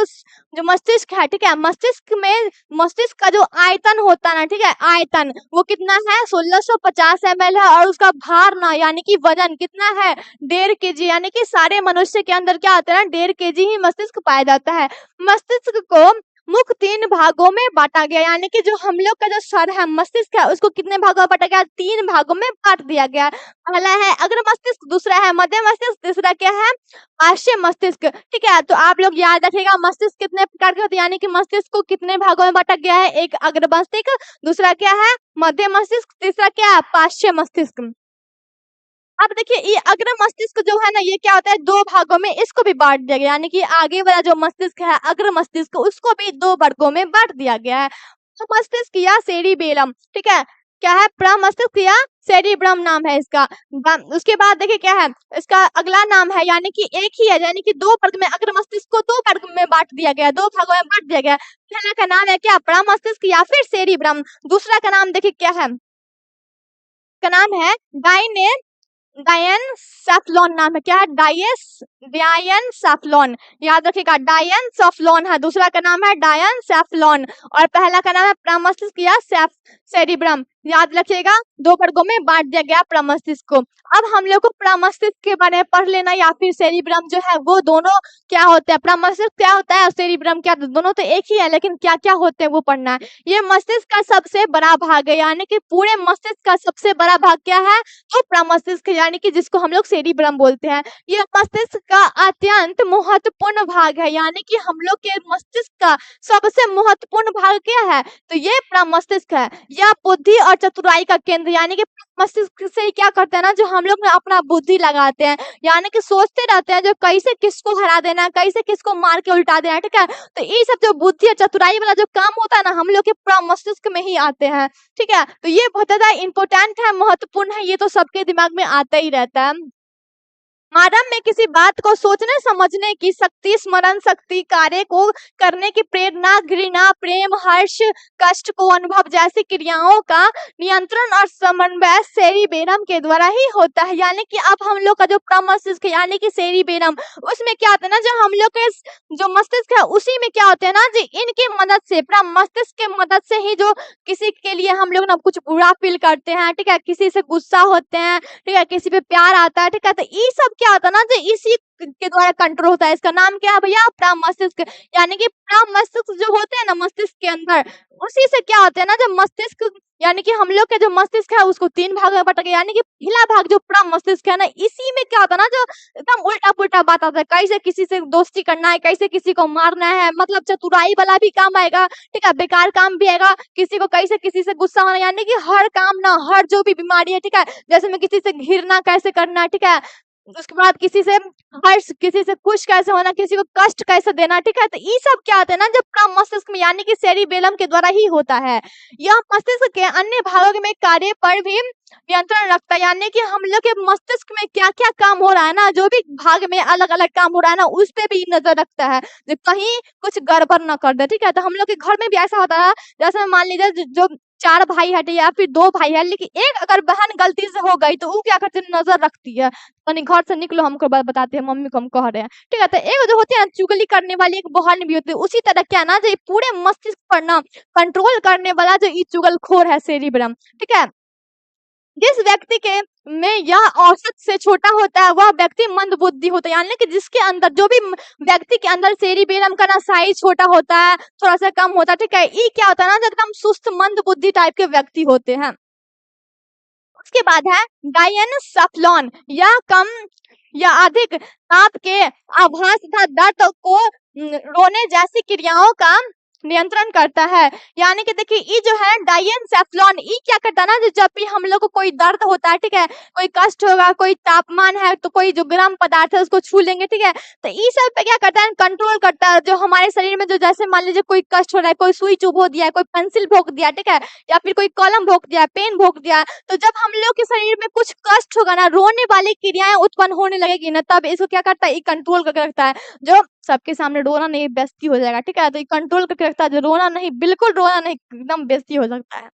मस्तिष्क है, ठीक है, मस्तिष्क का जो आयतन होता है ना, ठीक है, आयतन वो कितना है? 1650 ml है और उसका भार ना यानी कि वजन कितना है? 1.5 kg, यानी कि सारे मनुष्य के अंदर क्या होता है ना 1.5 kg ही मस्तिष्क पाया जाता है। मस्तिष्क को मुख्य 3 भागों में बांटा गया, यानी कि जो हम लोग का जो सर है, मस्तिष्क है, उसको कितने भागों में बांटा गया? 3 भागों में बांट दिया गया। पहला है अग्र मस्तिष्क, दूसरा है मध्य मस्तिष्क, तीसरा क्या है? पार्श्व मस्तिष्क। ठीक है, तो आप लोग याद रखिएगा मस्तिष्क कितने प्रकार के होते हैं, यानी कि मस्तिष्क को कितने भागों में बांटा गया है? एक अग्र मस्तिष्क, दूसरा क्या है? मध्य मस्तिष्क, तीसरा क्या है? पार्श्व मस्तिष्क। अब देखिए ये अग्र मस्तिष्क जो है ना, ये क्या होता है? 2 भागों में इसको भी बांट दिया गया, यानी कि आगे वाला जो मस्तिष्क है अग्र मस्तिष्क, उसको भी 2 वर्गों में बांट दिया गया है। मस्तिष्क या सेरिबेलम, ठीक है, क्या है? प्रमस्तिष्क या सेरिब्रम नाम है इसका। उसके बाद देखिए क्या है, इसका अगला नाम है, यानी कि एक ही है, यानी कि 2 वर्ग में अग्र मस्तिष्क को 2 वर्ग में बांट दिया गया, 2 भागों में बांट दिया गया। पहला का नाम है क्या? प्रमस्तिष्क या फिर सेरिब्रम। दूसरा का नाम देखिए क्या है? का नाम है डायन नाम है, क्या है? डायन याद रखिएगा, डायन है, दूसरा का नाम है डायन और पहला का नाम है प्रमस्तिष्क या सेरिब्रम। याद रखिएगा, 2 वर्गों में बांट दिया गया प्रमस्तिष्क को। अब हम लोग को प्रमस्तिष्क के बारे में पढ़ लेना, या फिर सेरिब्रम जो है वो दोनों क्या होते हैं, प्रमस्तिष्क क्या होता है और सेरिब्रम क्या, दोनों तो एक ही है, लेकिन क्या क्या होते हैं वो पढ़ना है। ये मस्तिष्क का सबसे बड़ा भाग है, यानी कि पूरे मस्तिष्क का सबसे बड़ा भाग क्या है? तो प्रमस्तिष्क, यानी कि जिसको हम लोग सेरिब्रम बोलते हैं। यह मस्तिष्क का अत्यंत महत्वपूर्ण भाग है, यानी कि हम लोग के मस्तिष्क का सबसे महत्वपूर्ण भाग क्या है? तो ये प्रमस्तिष्क है। यह बुद्धि और चतुराई का केंद्र, यानी कि मस्तिष्क से ही क्या करते हैं ना, जो हम लोग ना अपना बुद्धि लगाते हैं, यानी कि सोचते रहते हैं जो कैसे किसको हरा देना है, कैसे किसको मार के उल्टा देना है। ठीक है, तो ये सब जो बुद्धि और चतुराई वाला जो काम होता है ना, हम लोग के प्रमस्तिष्क में ही आते हैं। ठीक है, तो ये बहुत ज्यादा इंपॉर्टेंट है, महत्वपूर्ण है, ये तो सबके दिमाग में आता ही रहता है। मानव में किसी बात को सोचने समझने की शक्ति, स्मरण शक्ति, कार्य को करने की प्रेरणा, घृणा, प्रेम, हर्ष, कष्ट को अनुभव जैसी क्रियाओं का नियंत्रण और समन्वय सेरिबेलम के द्वारा ही होता है। यानी कि अब हम लोग का जो प्रमस्तिष्क यानी कि सेरिबेलम, उसमें क्या होता है ना, जो हम लोग के जो मस्तिष्क है उसी में क्या होते हैं ना, जो इनकी मदद से, प्रमस्तिष्क के मदद से ही जो किसी के लिए हम लोग ना कुछ बुरा फील करते हैं, ठीक है, किसी से गुस्सा होते हैं, ठीक है, किसी पे प्यार आता है, ठीक है, तो ये सब क्या होता है ना, जो इसी के द्वारा कंट्रोल होता है। इसका नाम क्या है भैया? प्रमस्तिष्क। यानी कि प्रमस्तिष्क जो होते हैं ना मस्तिष्क के अंदर, उसी से क्या होता है ना, जो मस्तिष्क यानी कि हम लोग का जो मस्तिष्क है उसको 3 भाग में बांटा गया, यानी कि पहला भाग जो प्रमस्तिष्क है ना, इसी में क्या होता है ना, जो एकदम उल्टा पुल्टा बात आता है, कैसे किसी से दोस्ती करना है, कैसे किसी को मारना है, मतलब चतुराई वाला भी काम आएगा, ठीक है, बेकार काम भी आएगा, किसी को कैसे किसी से गुस्सा होना, यानी कि हर काम ना, हर जो भी बीमारी है, ठीक है, जैसे में किसी से घृणा कैसे करना है, ठीक है, उसके बाद किसी से हर्ष, किसी से खुश कैसे होना, किसी को कष्ट कैसे देना, ठीक है, तो ये सब क्या होता है ना, जब प्रमस्तिष्क में यानी कि सेरिबेलम के द्वारा ही होता है। यह मस्तिष्क के अन्य भागों में कार्य पर भी नियंत्रण रखता है, यानी कि हम लोग के मस्तिष्क में क्या क्या काम हो रहा है ना, जो भी भाग में अलग अलग काम हो रहा है ना, उस पे भी नजर रखता है, जो कहीं कुछ गड़बड़ न कर दे। ठीक है, तो हम लोग के घर में भी ऐसा होता है, जैसे मान लीजिए जो 4 भाई है या फिर 2 भाई है, लेकिन एक अगर बहन गलती से हो गई तो वो क्या करती है, नजर रखती है, यानी घर से निकलो हमको बात बताते हैं, मम्मी को हम कह रहे हैं। ठीक है, तो एक जो होती है ना चुगली करने वाली, एक बहन भी होती है, उसी तरह क्या ना, जो पूरे मस्तिष्क पर ना कंट्रोल करने वाला जो ये चुगलखोर है सेरिब्रम। ठीक है, जिस व्यक्ति के में यह औसत से छोटा होता है वह व्यक्ति मंदबुद्धि होता है, यानी कि जिसके अंदर जो भी व्यक्ति के अंदर सेरिबेलम का ना साइज छोटा होता है, थोड़ा सा कम होता है, ठीक है, ये क्या होता है ना, एकदम सुस्त मंदबुद्धि टाइप के व्यक्ति होते हैं। उसके बाद है डायन यह कम या अधिक ताप के आभास तथा दर्द को रोने जैसी क्रियाओं का नियंत्रण करता है। यानी कि देखिए ये जो है डायन ये क्या करता है ना, जब भी हम लोग को कोई दर्द होता है, ठीक है, कोई कष्ट होगा, कोई तापमान है, तो कोई जो गर्म पदार्थ है उसको छू लेंगे, ठीक है, तो ये सब पे क्या करता है, कंट्रोल करता है। जो हमारे शरीर में जो, जैसे मान लीजिए कोई कष्ट हो रहा है, कोई सुई चुभो दिया है, कोई पेंसिल भोंक दिया, ठीक है, या फिर कोई कलम भोंक दिया, पेन भोंक दिया, तो जब हम लोग के शरीर में कुछ कष्ट होगा ना, रोने वाली क्रियाएं उत्पन्न होने लगेगी ना, तब इसको क्या करता है, ये कंट्रोल करके रखता है। जो सबके सामने रोना नहीं, बेइज्जती हो जाएगा, ठीक है, तो ये कंट्रोल करके रखता है, जो रोना नहीं, बिल्कुल रोना नहीं, एकदम बेइज्जती हो सकता है।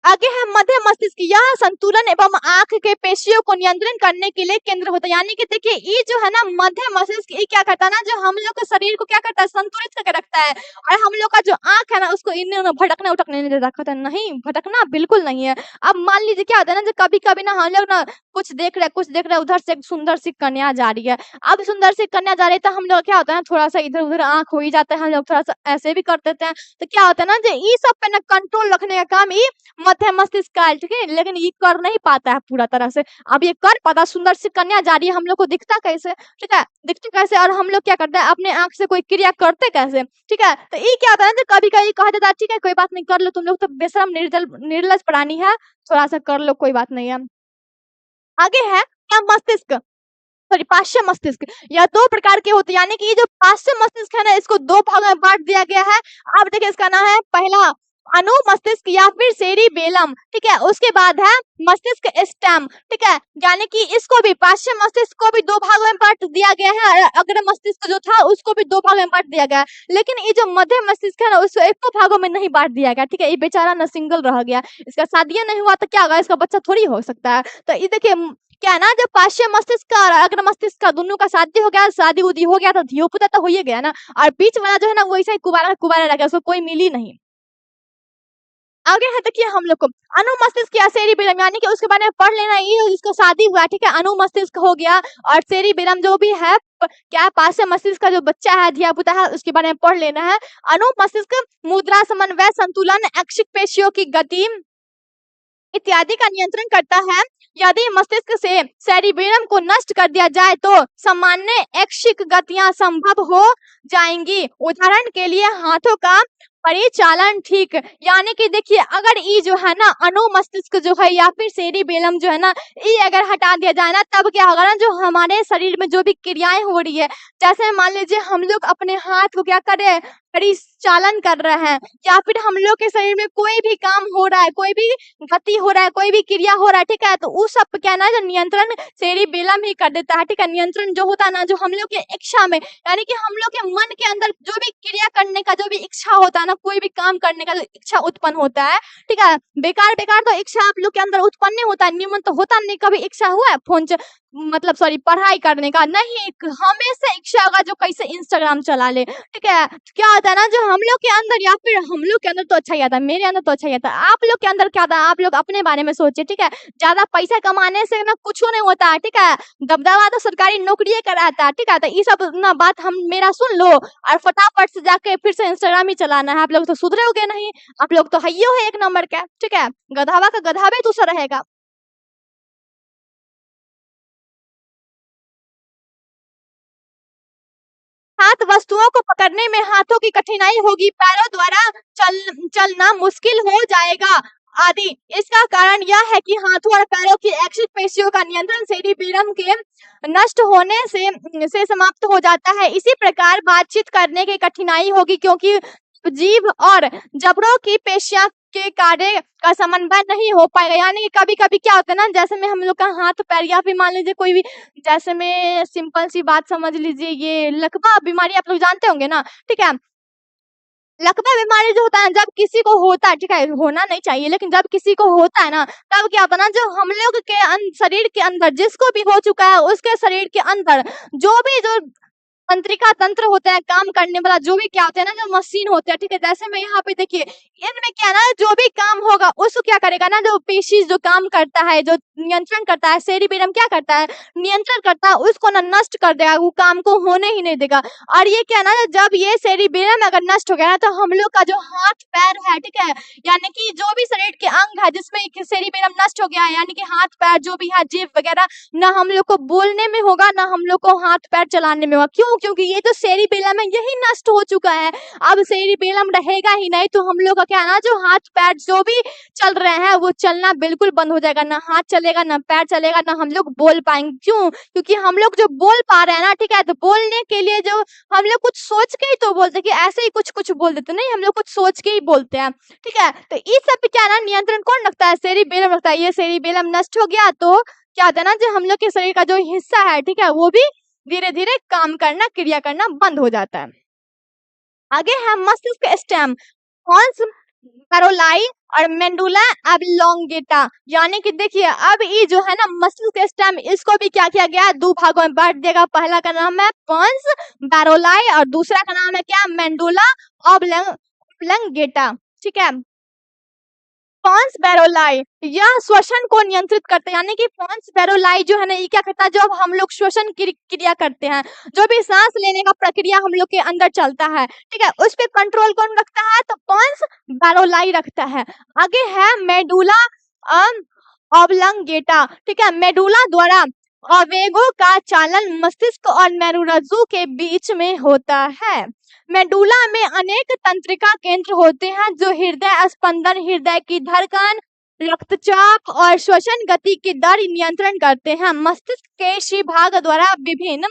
आगे है मध्य मस्तिष्क। यह संतुलन एवं आंख के पेशियों को नियंत्रण करने के लिए केंद्र होता है। यानी कि देखिए ये जो है ना मध्य मस्तिष्क, ये क्या करता है ना, जो हम लोग के शरीर को क्या करता है, संतुलित करके रखता है। और हम लोग का जो आंख है ना, उसको इन्हें भटकने उटकने नहीं देता। कहता है नहीं, भटकना बिल्कुल नहीं है। अब मान लीजिए क्या होता है ना, जो कभी कभी ना हम लोग ना कुछ देख रहे हैं, उधर से एक सुंदर सी कन्या जा रही है। अब सुंदर सी कन्या जा रही है तो हम लोग क्या होता है ना, थोड़ा सा इधर उधर आंख हो ही जाता है, हम लोग थोड़ा सा ऐसे भी कर देते हैं। तो क्या होता है ना, जो ये सब पे ना कंट्रोल रखने का काम ये मध्य मस्तिष्क का है, ठीक है। लेकिन ये कर नहीं पाता है पूरा तरह से। अब ये कर पाता, सुंदर सी कन्या जा रही है, हम लोग को दिखता कैसे, ठीक है, दिखते कैसे, और हम लोग क्या करते हैं, अपने आंख से कोई क्रिया करते कैसे, ठीक है। तो ये क्या होता है ना, कभी कभी कहा जाता है ठीक है कोई बात नहीं, कर लो, तुम लोग तो बेशरम निर्लज प्राणी है, थोड़ा सा कर लो, कोई बात नहीं है। आगे है क्या, मस्तिष्क, सॉरी पार्श्व मस्तिष्क। यह दो प्रकार के होते हैं, यानी कि ये जो पार्श्व मस्तिष्क है ना, इसको दो भाग में बांट दिया गया है। अब देखिए इसका नाम है पहला अनु मस्तिष्क या फिर सेरिबेलम, ठीक है। उसके बाद है मस्तिष्क स्टेम, ठीक है। यानी कि इसको भी पार्श्व मस्तिष्क को भी दो भागों में बांट दिया गया है, और अग्र मस्तिष्क जो था उसको भी दो भागों में बांट दिया गया है। लेकिन ये जो मध्य मस्तिष्क है ना, उसको एक भागों में नहीं बांट दिया गया, ठीक है। ये बेचारा न सिंगल रह गया, इसका शादी नहीं हुआ तो क्या होगा, इसका बच्चा थोड़ी हो सकता है। तो ये देखिए क्या है ना, जब पार्श्व मस्तिष्क का और अग्र मस्तिष्क का दोनों का शादी हो गया, शादी उदी हो गया, तो धियो पुता तो हो ही गया ना, और बीच वाला जो है ना वो ऐसा ही कुवारा कुवारा रह गया, उसको कोई मिली नहीं। आगे है देखिए हम लोग को अनु मस्तिष्क या सेरिबेलम, यानी कि उसके बारे में पढ़ लेना, ये जिसका शादी हुआ, ठीक है, अनु मस्तिष्क हो गया, और सेरिबेलम जो भी है क्या पार्श्व मस्तिष्क का जो बच्चा है, धिया पुता है, उसके बारे में पढ़ लेना है। अनु मस्तिष्क मुद्रा, समन्वय, संतुलन, ऐच्छिक पेशियों की गति इत्यादि का नियंत्रण करता है। यदि मस्तिष्क से सेरिबेलम को नष्ट कर दिया जाए तो सामान्य ऐच्छिक गतियां संभव हो जाएंगी। उदाहरण के लिए हाथों का परिचालन ठीक, यानी कि देखिए अगर ये जो है ना अनु मस्तिष्क जो है या फिर सेरिबेलम जो है ना, ये अगर हटा दिया जाए ना, तब क्या होगा ना, जो हमारे शरीर में जो भी क्रियाएं हो रही है, जैसे मान लीजिए हम लोग अपने हाथ को क्या कर रहे हैं, परिचालन कर रहे हैं, या फिर हम लोग के शरीर में कोई भी काम हो रहा है, कोई भी गति हो रहा है, कोई भी क्रिया हो रहा है, ठीक है, तो उस सब पे क्या है ना, जो नियंत्रण सेरिबेलम ही कर देता है, ठीक है। नियंत्रण जो होता है ना, जो हम लोग के इच्छा में, यानी कि हम लोग के मन के अंदर जो भी क्रिया करने का जो भी इच्छा होता है ना, कोई भी काम करने का जो इच्छा उत्पन्न होता है, ठीक है, बेकार बेकार तो इच्छा आप लोग के अंदर उत्पन्न नहीं होता, नियमन तो होता नहीं। कभी इच्छा हुआ है फोन मतलब सॉरी पढ़ाई करने का नहीं, हमेशा इच्छा होगा जो कैसे इंस्टाग्राम चला ले, ठीक है। तो क्या होता है ना, जो हम लोग के अंदर या फिर हम लोग के अंदर तो अच्छा ही आता है, मेरे अंदर तो अच्छा ही आता है, आप लोग के अंदर क्या आता है, आप लोग अपने बारे में सोचिए, ठीक है। ज्यादा पैसा कमाने से ना कुछ नहीं होता है, ठीक है। दबदबा तो सरकारी नौकरी कराता है, ठीक है। तो ये सब ना बात हम मेरा सुन लो, और फटाफट से जाके फिर से इंस्टाग्राम ही चलाना है। आप लोग तो सुधरोगे नहीं, आप लोग तो हइयो है एक नंबर का, ठीक है। गधावा का गधावे दूसरा रहेगा। हाथ वस्तुओं को पकड़ने में हाथों की कठिनाई होगी, पैरों द्वारा चलना मुश्किल हो जाएगा आदि। इसका कारण यह है कि हाथों और पैरों की ऐच्छिक पेशियों का नियंत्रण सेरिबेलम के नष्ट होने से समाप्त हो जाता है। इसी प्रकार बातचीत करने की कठिनाई होगी, क्योंकि जीभ और जबड़ों की पेशियां के कार्य का समन्वय नहीं हो पाएगा। यानी कि कभी कभी क्या होता है ना, जैसे में हम लोग का हाथ पैर, या फिर मान लीजिए कोई भी, जैसे में सिंपल सी बात समझ लीजिए, ये लकवा बीमारी आप लोग जानते होंगे ना, ठीक है। लकवा बीमारी जो होता है, जब किसी को होता है, ठीक है, होना नहीं चाहिए, लेकिन जब किसी को होता है ना, तब क्या होता है ना, जो हम लोग के शरीर के अंदर जिसको भी हो चुका है, उसके शरीर के अंदर जो तंत्रिका तंत्र होता है, काम करने वाला जो भी क्या होता है ना, जो मशीन होता है, ठीक है। जैसे मैं यहाँ पे देखिए, इनमें क्या है ना, जो भी काम होगा उसको क्या करेगा ना, जो पेशी जो काम करता है, जो नियंत्रण करता है, सेरिबेलम क्या करता है, नियंत्रण करता है, उसको ना नष्ट कर देगा, वो काम को होने ही नहीं देगा। और ये क्या है ना, जब ये सेरिबेलम अगर नष्ट हो गया ना, तो हम लोग का जो हाथ पैर है, ठीक है, यानी कि जो भी शरीर के अंग है जिसमें सेरिबेलम नष्ट हो गया है, यानी कि हाथ पैर जो भी है, जीभ वगैरह, ना हम लोग को बोलने में होगा, ना हम लोग को हाथ पैर चलाने में होगा। क्यों? क्योंकि ये जो सेरिबेलम है यही नष्ट हो चुका है। अब सेरिबेलम रहेगा ही नहीं, तो हम लोग का क्या है ना, जो हाथ पैर जो भी चल रहे हैं वो चलना बिल्कुल बंद हो जाएगा, ना हाथ चलेगा, ना पैर चलेगा, ना हम लोग बोल पाएंगे। क्यों? क्योंकि हम लोग जो बोल पा रहे हैं ना, ठीक है, तो बोलने के लिए जो हम लोग कुछ सोच के ही तो बोलते, कि ऐसे ही कुछ कुछ बोल देते नहीं, हम लोग कुछ सोच के ही बोलते हैं, ठीक है। तो इस सब पे क्या है ना, नियंत्रण कौन रखता है, सेरिबेलम रखता है। ये सेरिबेलम नष्ट हो गया तो क्या होता है ना, जो हम लोग के शरीर का जो हिस्सा है, ठीक है, वो भी धीरे धीरे काम करना, क्रिया करना बंद हो जाता है। आगे है मस्तिष्क स्टेम। हॉर्न्स पैरोलाई और मेंडुला एब्लोंगेटा। यानी कि देखिए अब ये जो है ना मसल के स्टेम, इसको भी क्या किया गया है, दो भागों में बांट दिया गया। पहला का नाम है पॉन्स पैरोलाई और दूसरा का नाम है क्या, मेंडुला ऑब्लोंगेटा। ठीक है। पॉन्स बैरोलाई यह श्वसन को नियंत्रित करते हैं, यानी कि पॉन्स बैरोलाई जो है ना ये क्या करता है, जब हम लोग श्वसन क्रिया करते हैं, जो भी सांस लेने का प्रक्रिया हम लोग के अंदर चलता है, ठीक है, उस पे कंट्रोल कौन रखता है, तो पॉन्स बैरोलाई रखता है। आगे है मेडुला ऑब्लोंगेटा। ठीक है, मेडुला द्वारा आवेगों का चालन मस्तिष्क और मेरुरज्जु के बीच में होता है। मेडुला में अनेक तंत्रिका केंद्र होते हैं जो हृदय स्पंदन, हृदय की धड़कन, रक्तचाप और श्वसन गति की दर नियंत्रण करते हैं। मस्तिष्क के शी भाग द्वारा विभिन्न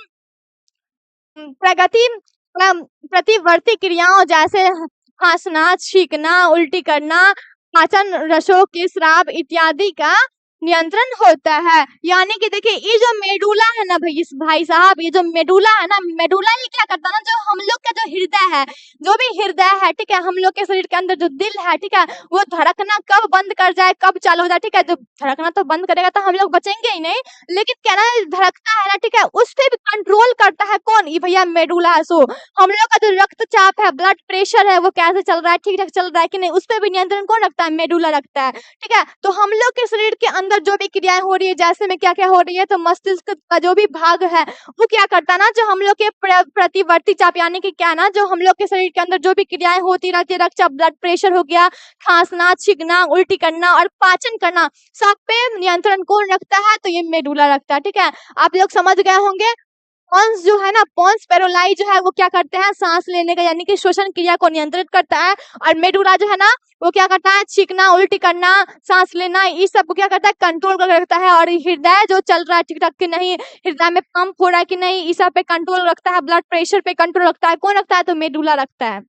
प्रतिवर्ती क्रियाओं जैसे खांसना, छींकना, उल्टी करना, पाचन रसों के स्राव इत्यादि का नियंत्रण होता है। यानी कि देखिए ये जो मेडुला है ना भाई साहब, ये जो मेडुला है ना, मेडुला ये क्या करता है ना, जो हम लोग का जो हृदय है, जो भी हृदय है, ठीक है, हम लोग के शरीर के अंदर जो दिल है, ठीक है, वो धड़कना कब बंद कर जाए, कब चालू हो जाए, ठीक है, जब धड़कना तो बंद करेगा तो हम लोग बचेंगे ही नहीं, लेकिन क्या ना धड़कता है ना, ठीक है, उस पे भी कंट्रोल करता है कौन, ये भैया मेडुला है। सो हम लोग का जो रक्तचाप है, ब्लड प्रेशर है, वो कैसे चल रहा है, ठीक ठाक चल रहा है कि नहीं, उस पे भी नियंत्रण कौन रखता है, मेडुला रखता है। ठीक है, तो हम लोग के शरीर के अंदर जो भी क्रियाएं हो रही है, जैसे में क्या क्या हो रही है, तो मस्तिष्क का जो भी भाग है वो क्या करता है ना, जो हम लोग के प्रतिवर्ती चाप, यानी कि क्या ना, जो हम लोग के शरीर के अंदर जो भी क्रियाएं होती रहती है, रक्तचाप, ब्लड प्रेशर हो गया, खांसना, छींकना, उल्टी करना और पाचन करना, सब पे नियंत्रण कौन रखता है, तो ये मेडुला रखता है। ठीक है, आप लोग समझ गए होंगे। पॉन्स जो है ना, पॉन्स पैरोलाई जो है वो क्या करते हैं, सांस लेने का यानी कि श्वसन क्रिया को नियंत्रित करता है, और मेडुला जो है ना वो क्या करता है, छींकना, उल्टी करना, सांस लेना, इस सब को क्या करता है, कंट्रोल कर रखता है। और हृदय जो चल रहा है ठीक ठाक कि नहीं, हृदय में पंप हो रहा है कि नहीं, इस सब पे कंट्रोल रखता है। ब्लड प्रेशर पे कंट्रोल रखता है, कौन रखता है, तो मेडुला रखता है।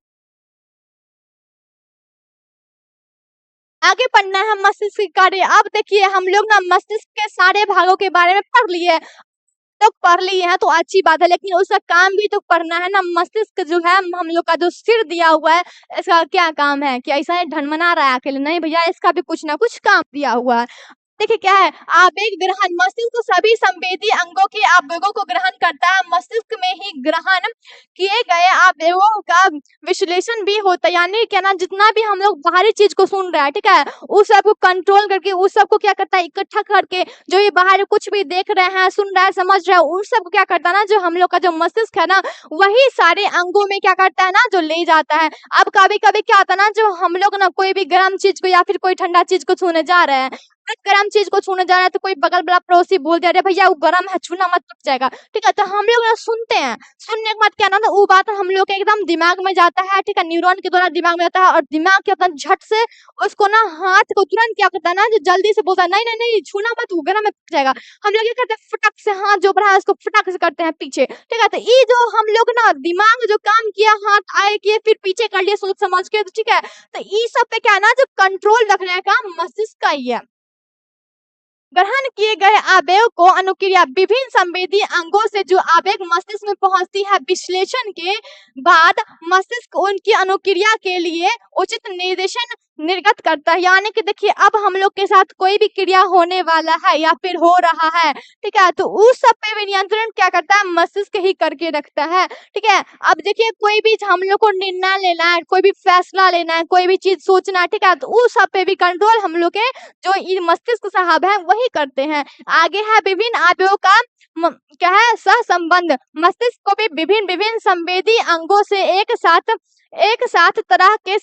आगे पढ़ना है मस्तिष्क के कार्य। अब देखिए हम लोग ना मस्तिष्क के सारे भागों के बारे में पढ़ लिए, तो पढ़ लिए हैं तो अच्छी बात है, लेकिन उसका काम भी तो पढ़ना है ना। मस्तिष्क जो है हम लोग का जो सिर दिया हुआ है, इसका क्या काम है, कि ऐसा ही ढनमना रहा है अकेले, नहीं भैया, इसका भी कुछ ना कुछ काम दिया हुआ है। देखिए क्या है, आवेग ग्रहण। मस्तिष्क सभी संवेदी अंगों के आवेगों को ग्रहण करता है। मस्तिष्क में ही ग्रहण किए गए आवेगों का विश्लेषण भी होता है, यानी क्या ना, जितना भी हम लोग बाहरी चीज को सुन रहे हैं, ठीक है, उस सब को कंट्रोल करके, उस सब को क्या करता है, इकट्ठा करके, जो ये बाहर कुछ भी देख रहे हैं, सुन रहे हैं, समझ रहे हैं, उन सब को क्या करता है ना, जो हम लोग का जो मस्तिष्क है ना, वही सारे अंगों में क्या करता है ना, जो ले जाता है। अब कभी कभी क्या होता है ना, जो हम लोग ना कोई भी गर्म चीज को या फिर कोई ठंडा चीज को छूने जा रहे हैं, गर्म चीज को छूने जा रहा है, तो कोई बगल वाला पड़ोसी बोल दिया, अरे भैया वो गर्म है, छूना मत, पक जाएगा। ठीक है, तो हम लोग ना सुनते हैं, सुनने के बाद क्या ना, वो बात हम लोग के एकदम दिमाग में जाता है, ठीक है, न्यूरॉन के द्वारा दिमाग में जाता है, और दिमाग क्या होता है, झट से उसको ना हाथ को तुरंत क्या करता है ना, जो जल्दी से बोलता है, नहीं नहीं नहीं, छूना मत, वो गर्म है, पक जाएगा। हम लोग क्या करते हैं, फटक से हाथ जो बढ़ा है उसको फटक से करते हैं पीछे। ठीक है, तो ये जो हम लोग ना दिमाग जो काम किया, हाथ आए किए, फिर पीछे कर लिए सोच समझ के, तो ठीक है, तो ये सब पे क्या है ना, जो कंट्रोल रखने का मस्तिष्क का ही है। ग्रहण किए गए आवेग को अनुक्रिया, विभिन्न संवेदी अंगों से जो आवेग मस्तिष्क में पहुंचती है, विश्लेषण के बाद मस्तिष्क उनकी अनुक्रिया के लिए उचित निर्देशन निर्गत करता है। यानी कि देखिए अब हम लोग के साथ कोई भी क्रिया होने वाला है या फिर हो रहा है, ठीक है, तो उस सब पे भी नियंत्रण क्या करता है, मस्तिष्क ही करके रखता है। ठीक है, अब देखिए कोई भी हम लोग को निर्णय लेना है, कोई भी फैसला लेना है, कोई भी चीज सोचना है, ठीक है, तो उस सब पे भी कंट्रोल हम लोग के जो ये मस्तिष्क साहब है वही करते हैं। आगे है विभिन्न आवेगों का क्या है, सहसंबंध। मस्तिष्क को भी विभिन्न विभिन्न संवेदी अंगों से एक साथ तरह के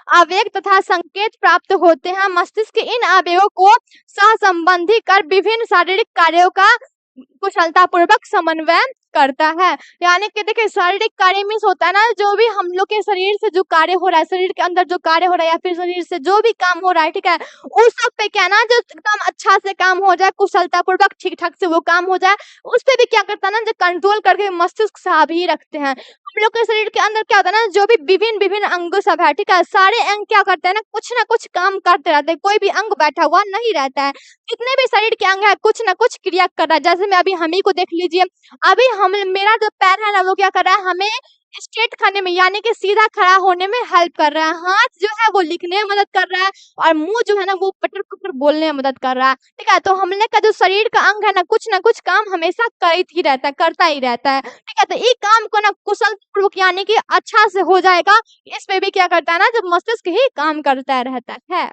आवेग तथा संकेत प्राप्त होते हैं। मस्तिष्क इन आवेगों को सहसंबंधी कर विभिन्न शारीरिक कार्यों का कुशलता पूर्वक समन्वय करता है। यानी कि देखिए शारीरिक कार्य मीन्स होता है ना, जो भी हम लोग के शरीर से जो कार्य हो रहा है, शरीर के अंदर जो कार्य हो रहा है, या फिर शरीर से जो भी काम हो रहा है, ठीक है, उस सब पे क्या ना, जो एकदम अच्छा से काम हो जाए, कुशलता पूर्वक ठीक ठाक से वो काम हो जाए, उस पे भी क्या करता है ना, जो कंट्रोल करके मस्तिष्क साहब ही रखते हैं। हम लोग के शरीर के अंदर क्या होता है ना, जो भी विभिन्न विभिन्न अंग सब है, ठीक है, सारे अंग क्या करते हैं ना कुछ काम करते रहते हैं, कोई भी अंग बैठा हुआ नहीं रहता है। जितने भी शरीर के अंग है कुछ ना कुछ क्रिया कर रहा है। जैसे मैं अभी हम ही को देख लीजिए, अभी हम मेरा जो पैर है ना वो क्या कर रहा है, हमें स्ट्रेट खाने में यानी कि सीधा खड़ा होने में हेल्प कर रहा है। हाथ जो है वो लिखने में मदद कर रहा है और मुंह जो है ना वो पटर-पटर बोलने में मदद कर रहा है। ठीक है? तो हम लोग का जो शरीर का अंग है ना कुछ काम हमेशा करत ही रहता है, करता ही रहता है। ठीक है? तो ये काम को ना कुशलपूर्वक यानी कि अच्छा से हो जाएगा, इस पे भी क्या करता है ना जब मस्तिष्क ही काम करता रहता है।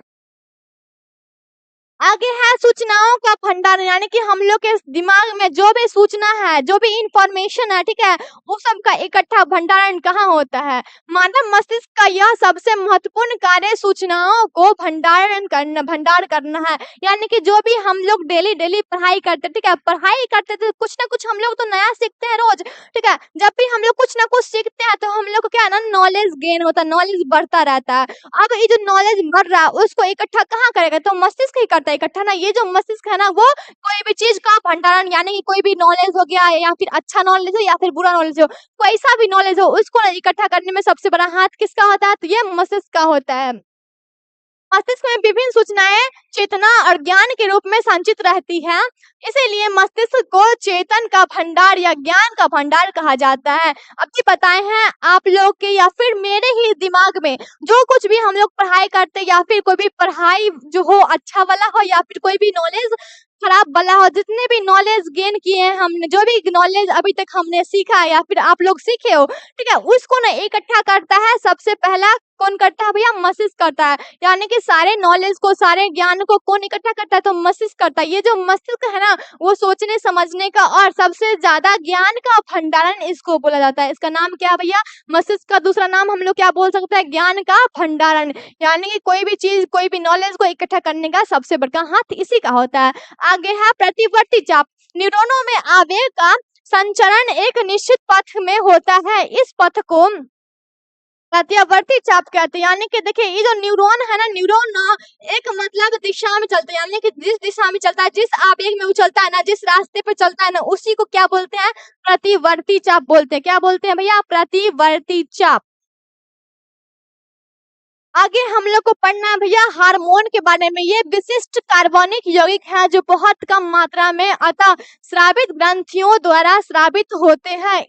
आगे है सूचनाओं का भंडारण यानी कि हम लोग के दिमाग में जो भी सूचना है, जो भी इंफॉर्मेशन है, ठीक है, वो सब का इकट्ठा भंडारण कहाँ होता है? मानव मस्तिष्क का यह सबसे महत्वपूर्ण कार्य सूचनाओं को भंडार करना है। यानी कि जो भी हम लोग डेली पढ़ाई करते, ठीक है, पढ़ाई करते तो कुछ ना कुछ हम लोग तो नया सीखते हैं रोज, ठीक है। जब भी हम लोग कुछ ना कुछ सीखते हैं तो हम लोग को क्या है ना नॉलेज गेन होता है, नॉलेज बढ़ता रहता है। अब ये जो नॉलेज बढ़ रहा है उसको इकट्ठा कहाँ करेगा? तो मस्तिष्क ही करता है इकट्ठा ना। ये जो मस्तिष्क है ना वो कोई भी चीज का भंडारण यानी कि कोई भी नॉलेज हो गया या फिर अच्छा नॉलेज हो या फिर बुरा नॉलेज हो, कोई सा भी नॉलेज हो उसको ना इकट्ठा करने में सबसे बड़ा हाथ किसका होता है? तो ये मस्तिष्क का होता है। मस्तिष्क में विभिन्न सूचनाएं चेतना और ज्ञान के रूप में संचित रहती है, इसीलिए मस्तिष्क को चेतन का भंडार या ज्ञान का भंडार कहा जाता है। अभी बताए हैं आप लोग के या फिर मेरे ही दिमाग में जो कुछ भी हम लोग पढ़ाई करते या फिर कोई भी पढ़ाई जो हो अच्छा वाला हो या फिर कोई भी नॉलेज खराब वाला हो, जितने भी नॉलेज गेन किए हैं हमने, जो भी नॉलेज अभी तक हमने सीखा या फिर आप लोग सीखे हो, ठीक है, उसको ना इकट्ठा करता है सबसे पहला कौन करता है भैया? मस्तिष्क करता है। यानी कि सारे नॉलेज को, सारे ज्ञान को कौन इकट्ठा करता है? तो मस्तिष्क करता है। ये जो मस्तिष्क है ना वो सोचने समझने का और सबसे ज्यादा ज्ञान का भंडारण इसको बोला जाता है। इसका नाम क्या है भैया? मस्तिष्क का दूसरा नाम हम लोग क्या बोल सकते हैं? ज्ञान का भंडारण। यानी कि कोई भी चीज, कोई भी नॉलेज को इकट्ठा करने का सबसे बड़ा हाथ इसी का होता है। आगे है प्रतिवर्ती चाप। न्यूरॉनों में आवेग का संचरण एक निश्चित पथ में होता है। इस पथ को प्रत्यावर्ती चाप कहते हैं। यानी कि देखिए ये जो न्यूरॉन है ना, न्यूरॉन ना एक मतलब दिशा में चलता है, यानी कि जिस दिशा में चलता है, जिस आवेग में वो चलता है ना, जिस रास्ते पे चलता है ना, उसी को क्या बोलते हैं? प्रतिवर्ती चाप बोलते हैं। क्या बोलते हैं भैया? प्रतिवर्ती चाप। आगे हम लोग को पढ़ना है भैया हार्मोन के बारे में। ये विशिष्ट कार्बनिक यौगिक है जो बहुत कम मात्रा में अतः स्रावित ग्रंथियों द्वारा स्रावित होते हैं।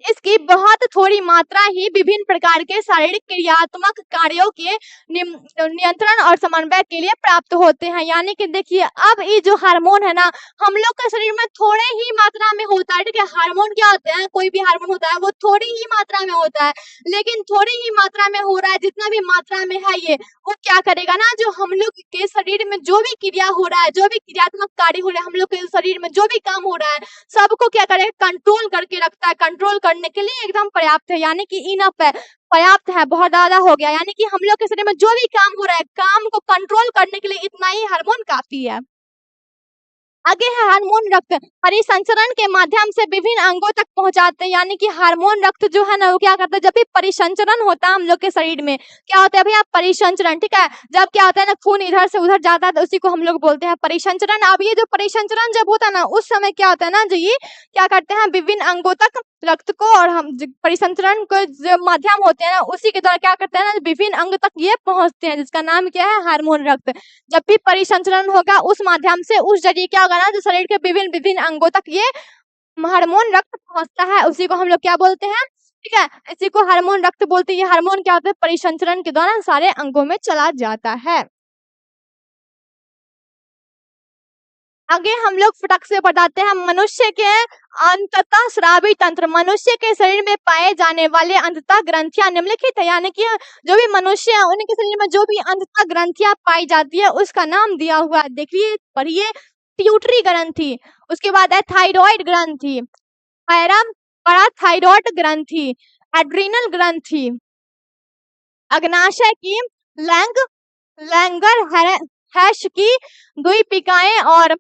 इसकी बहुत थोड़ी मात्रा ही विभिन्न प्रकार के शारीरिक क्रियात्मक कार्यों के नियंत्रण और समन्वय के लिए प्राप्त होते हैं। यानी कि देखिए अब ये जो हार्मोन है ना हम लोग के शरीर में थोड़े ही मात्रा में होता है, ठीक है। हार्मोन क्या होता है? कोई भी हार्मोन होता है वो थोड़ी ही मात्रा में होता है, लेकिन थोड़ी ही मात्रा में हो रहा है, जितना भी मात्रा में है ये, वो क्या करेगा ना जो हम लोग के शरीर में जो भी क्रिया हो रहा है, जो भी क्रियात्मक कार्य हो रहा है, हम लोग के शरीर में जो भी काम हो रहा है, सबको क्या करेगा? कंट्रोल करके रखता है। कंट्रोल करने के लिए एकदम पर्याप्त है, यानी कि इनफ है, पर्याप्त है, बहुत ज्यादा हो गया। यानी कि हम लोग के शरीर में जो भी काम हो रहा है, काम को कंट्रोल करने के लिए इतना ही हार्मोन काफी है। आगे है हार्मोन रक्त। परिसंचरण के माध्यम से विभिन्न अंगों तक पहुंचाते हैं। यानी कि हार्मोन रक्त जो है ना वो क्या करता है? जब भी परिसंचरण होता है हम लोग के शरीर में, क्या होता है भैया? परिसंचरण, ठीक है। जब क्या होता है ना खून इधर से उधर जाता है तो उसी को हम लोग बोलते हैं परिसंचरण। अब ये जो परिसंचरण जब होता है ना उस समय क्या होता है ना जो ये क्या करते हैं? विभिन्न अंगों तक रक्त को और हम परिसंचरण को जो माध्यम होते हैं ना उसी के द्वारा क्या करते हैं ना विभिन्न अंग तक ये पहुंचते हैं, जिसका नाम क्या है? हार्मोन रक्त। जब भी परिसंचरण होगा उस माध्यम से उस जरिए क्या होगा ना जो शरीर के विभिन्न विभिन्न अंगों तक ये हार्मोन रक्त पहुंचता है, उसी को हम लोग क्या बोलते हैं? ठीक है, इसी को हार्मोन रक्त बोलते हैं। ये हार्मोन क्या होता है? परिसंचरण के दौरान सारे अंगों में चला जाता है। आगे हम लोग फटक से बताते हैं मनुष्य के अंततः स्रावी तंत्र। मनुष्य के शरीर में पाए जाने वाले अंततः ग्रंथियां निम्नलिखित है। यानी कि जो भी मनुष्य है उनके शरीर में जो भी अंततः ग्रंथियां पाई जाती है उसका नाम दिया हुआ है, देखिए पढ़िए। प्यूटरी ग्रंथि, उसके बाद है थायराइड ग्रंथि, थायराइड ग्रंथि, एड्रिनल ग्रंथि, अग्नाशय की लैंग लैंगर हैश की द्वीपिकाएं और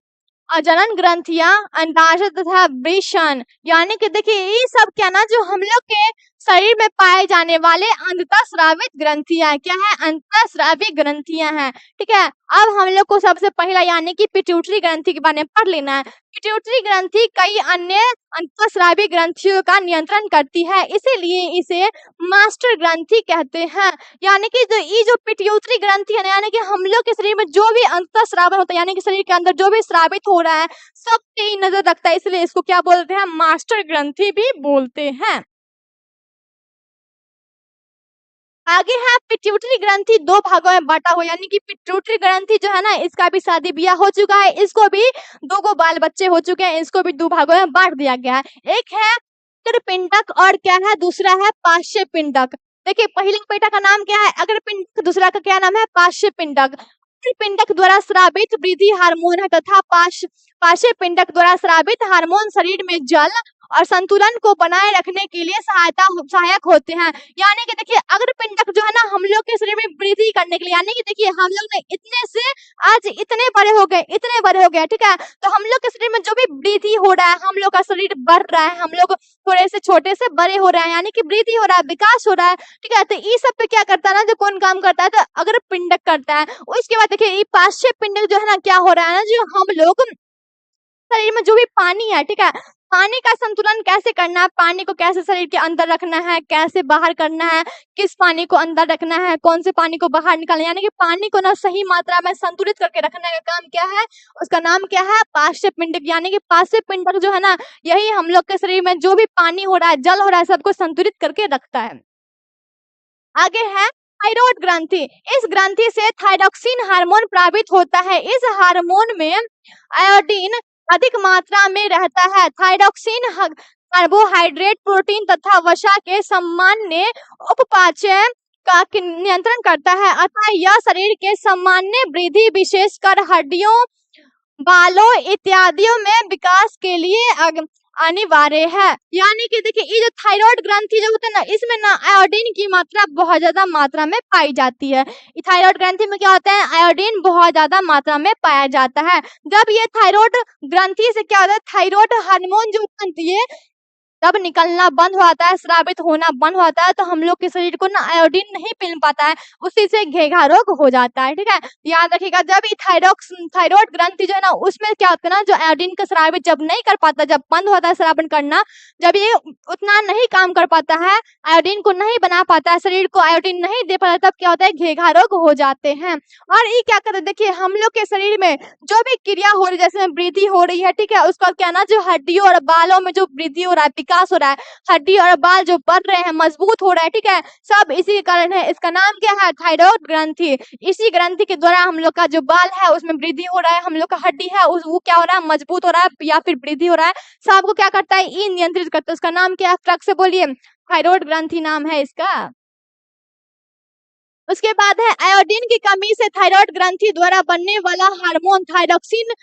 जनन ग्रंथियां, अंडाशय तथा वृषण। यानी कि देखिए ये सब क्या ना जो हम लोग के शरीर में पाए जाने वाले अंतः स्रावित ग्रंथियां क्या है? अंतः स्रावी ग्रंथियां हैं, ठीक है। अब हम लोग को सबसे पहला यानी कि पिट्यूटरी ग्रंथि के बारे में पढ़ लेना है। पिट्यूटरी ग्रंथि कई अन्य अंतः स्रावी ग्रंथियों का नियंत्रण करती है, इसीलिए इसे मास्टर ग्रंथि कहते हैं। यानी कि जो पिट्यूटरी ग्रंथि है ना, यानी कि हम लोग के शरीर में जो भी अंतः स्रावन होता है, यानी कि शरीर के अंदर जो भी स्रावित हो रहा है सब पे ही नजर रखता है, इसलिए इसको क्या बोलते हैं? मास्टर ग्रंथि भी बोलते हैं। आगे है पिट्यूटरी ग्रंथि, दो भागों में बांटा हुआ, यानी कि पिट्यूटरी ग्रंथि जो है ना, इसका भी शादी ब्याह हो चुका है, इसको भी 2 बाल बच्चे हो चुके हैं, इसको भी 2 भागों में बांट दिया गया है। एक है अग्रपिंडक और क्या है, दूसरा है पार्श्व पिंडक। देखिए पहले बेटा का नाम क्या है, अग्रपिंडक, दूसरा का क्या नाम है, पार्श्व पिंडक। पिंडक द्वारा स्रावित वृद्धि हार्मोन है तथा पार्श्व पिंडक द्वारा स्रावित हार्मोन शरीर में जल और संतुलन को बनाए रखने के लिए सहायक होते हैं। यानी कि देखिए अग्रपिंडक जो है ना, हम लोग के शरीर में वृद्धि करने के लिए, यानी कि देखिए हम लोग ने इतने से आज इतने बड़े हो गए, इतने बड़े हो गए, ठीक है, तो हम लोग के शरीर में जो भी वृद्धि हो रहा है, हम लोग का शरीर बढ़ रहा है, हम लोग थोड़े से छोटे से बड़े हो रहे हैं, यानी कि वृद्धि हो रहा है, विकास हो रहा है, ठीक है, तो ये सब पे क्या करता है ना, जो कौन काम करता है, तो अग्रपिंडक करता है। उसके बाद देखिए ये पार्श्व पिंडक जो है ना, क्या हो रहा है ना, जो हम लोग शरीर में जो भी पानी है, ठीक है, पानी का संतुलन कैसे करना है, पानी को कैसे शरीर के अंदर रखना है, कैसे बाहर करना है, किस पानी को अंदर रखना है, कौन से पानी को बाहर निकालना है, यानी कि पानी को ना सही मात्रा में संतुलित करके रखने का काम क्या है, उसका नाम क्या है, पार्श्व पिंडक। यानी कि पार्श्व पिंडक जो है ना, यही हम लोग के शरीर में जो भी पानी हो रहा है, जल हो रहा है, सबको संतुलित करके रखता है। आगे है थायराइड ग्रंथि। इस ग्रंथि से थायरोक्सिन हार्मोन प्राप्त होता है। इस हार्मोन में आयोडीन अधिक मात्रा में रहता है। थायरोक्सिन कार्बोहाइड्रेट, प्रोटीन तथा वसा के सामान्य उपपाचय का नियंत्रण करता है, अतः यह शरीर के सामान्य वृद्धि, विशेषकर हड्डियों, बालों इत्यादियों में विकास के लिए अनिवार्य है। यानी कि देखिए ये जो थायराइड ग्रंथि जो होता है ना, इसमें ना आयोडीन की मात्रा बहुत ज्यादा मात्रा में पाई जाती है। थायराइड ग्रंथि में क्या होता है, आयोडीन बहुत ज्यादा मात्रा में पाया जाता है। जब ये थायराइड ग्रंथि से क्या होता है, थायराइड हार्मोन जो बनती है जब निकलना बंद हो जाता है, स्रावित होना बंद हो जाता है, तो हम लोग के शरीर को ना आयोडीन नहीं मिल पाता है, उसी से घेघा रोग हो जाता है, ठीक है। याद रखिएगा, जब ये थायराइड ग्रंथि जो है ना, उसमें क्या होता है ना, जो आयोडीन का स्रावित जब नहीं कर पाता, जब बंद हो जाता है स्रावन करना, जब ये उतना नहीं काम कर पाता है, आयोडीन को नहीं बना पाता है, शरीर को आयोडीन नहीं दे पाता, तब क्या होता है, घेघा रोग हो जाते हैं। और ये क्या करते हैं, देखिए हम लोग के शरीर में जो भी क्रिया हो रही है, जैसे वृद्धि हो रही है, ठीक है, उसका क्या ना, जो हड्डियों और बालों में जो वृद्धि हो रहा है, विकास हो रहा है, हड्डी और बाल जो बढ़ रहे हैं, मजबूत हो रहे हैं, ठीक है, सब इसी के कारण है। इसका नाम क्या है, थायराइड ग्रंथि। इसी ग्रंथि के द्वारा हम लोग का जो बाल है उसमें वृद्धि हो रहा है, हम लोग का हड्डी है वो क्या हो रहा है, मजबूत हो रहा है या फिर वृद्धि हो रहा है, सबको क्या करता है, ये नियंत्रित करता है। उसका नाम क्या है, ट्रक से बोलिए, थायराइड ग्रंथि नाम है इसका। उसके बाद है आयोडीन की कमी से थायराइड ग्रंथि द्वारा बनने वाला हार्मोन थायरोक्सिन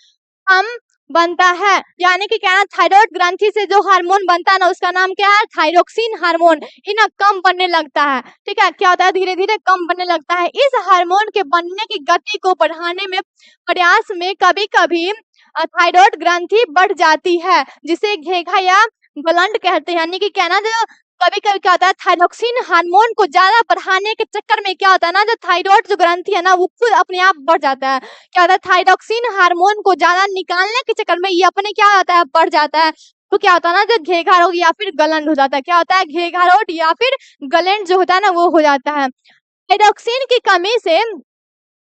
कम बनता है। यानी कि क्या है, थायराइड ग्रंथि से जो हार्मोन बनता है ना, उसका नाम क्या है, थायरोक्सिन हार्मोन। ये ना कम बनने लगता है, ठीक है, क्या होता है, धीरे धीरे कम बनने लगता है। इस हार्मोन के बनने की गति को बढ़ाने में प्रयास में कभी कभी थायराइड ग्रंथि बढ़ जाती है, जिसे घेघा या गलंड कहते हैं। यानी कि क्या ना, जो कभी कभी क्या होता है, थायरोक्सिन हार्मोन को ज्यादा बढ़ाने के चक्कर में क्या होता है ना, जो थायराइड जो ग्रंथि है ना, वो खुद अपने आप बढ़ जाता है। क्या होता है, थायरोक्सिन हार्मोन को ज्यादा निकालने के चक्कर में ये अपने क्या होता है, बढ़ जाता है। तो क्या होता है ना, जो घेघा रोग या फिर गलंड हो जाता है। क्या होता है, घेघा रोग या फिर गलंड जो होता है ना, वो हो जाता है। थायरोक्सिन की कमी से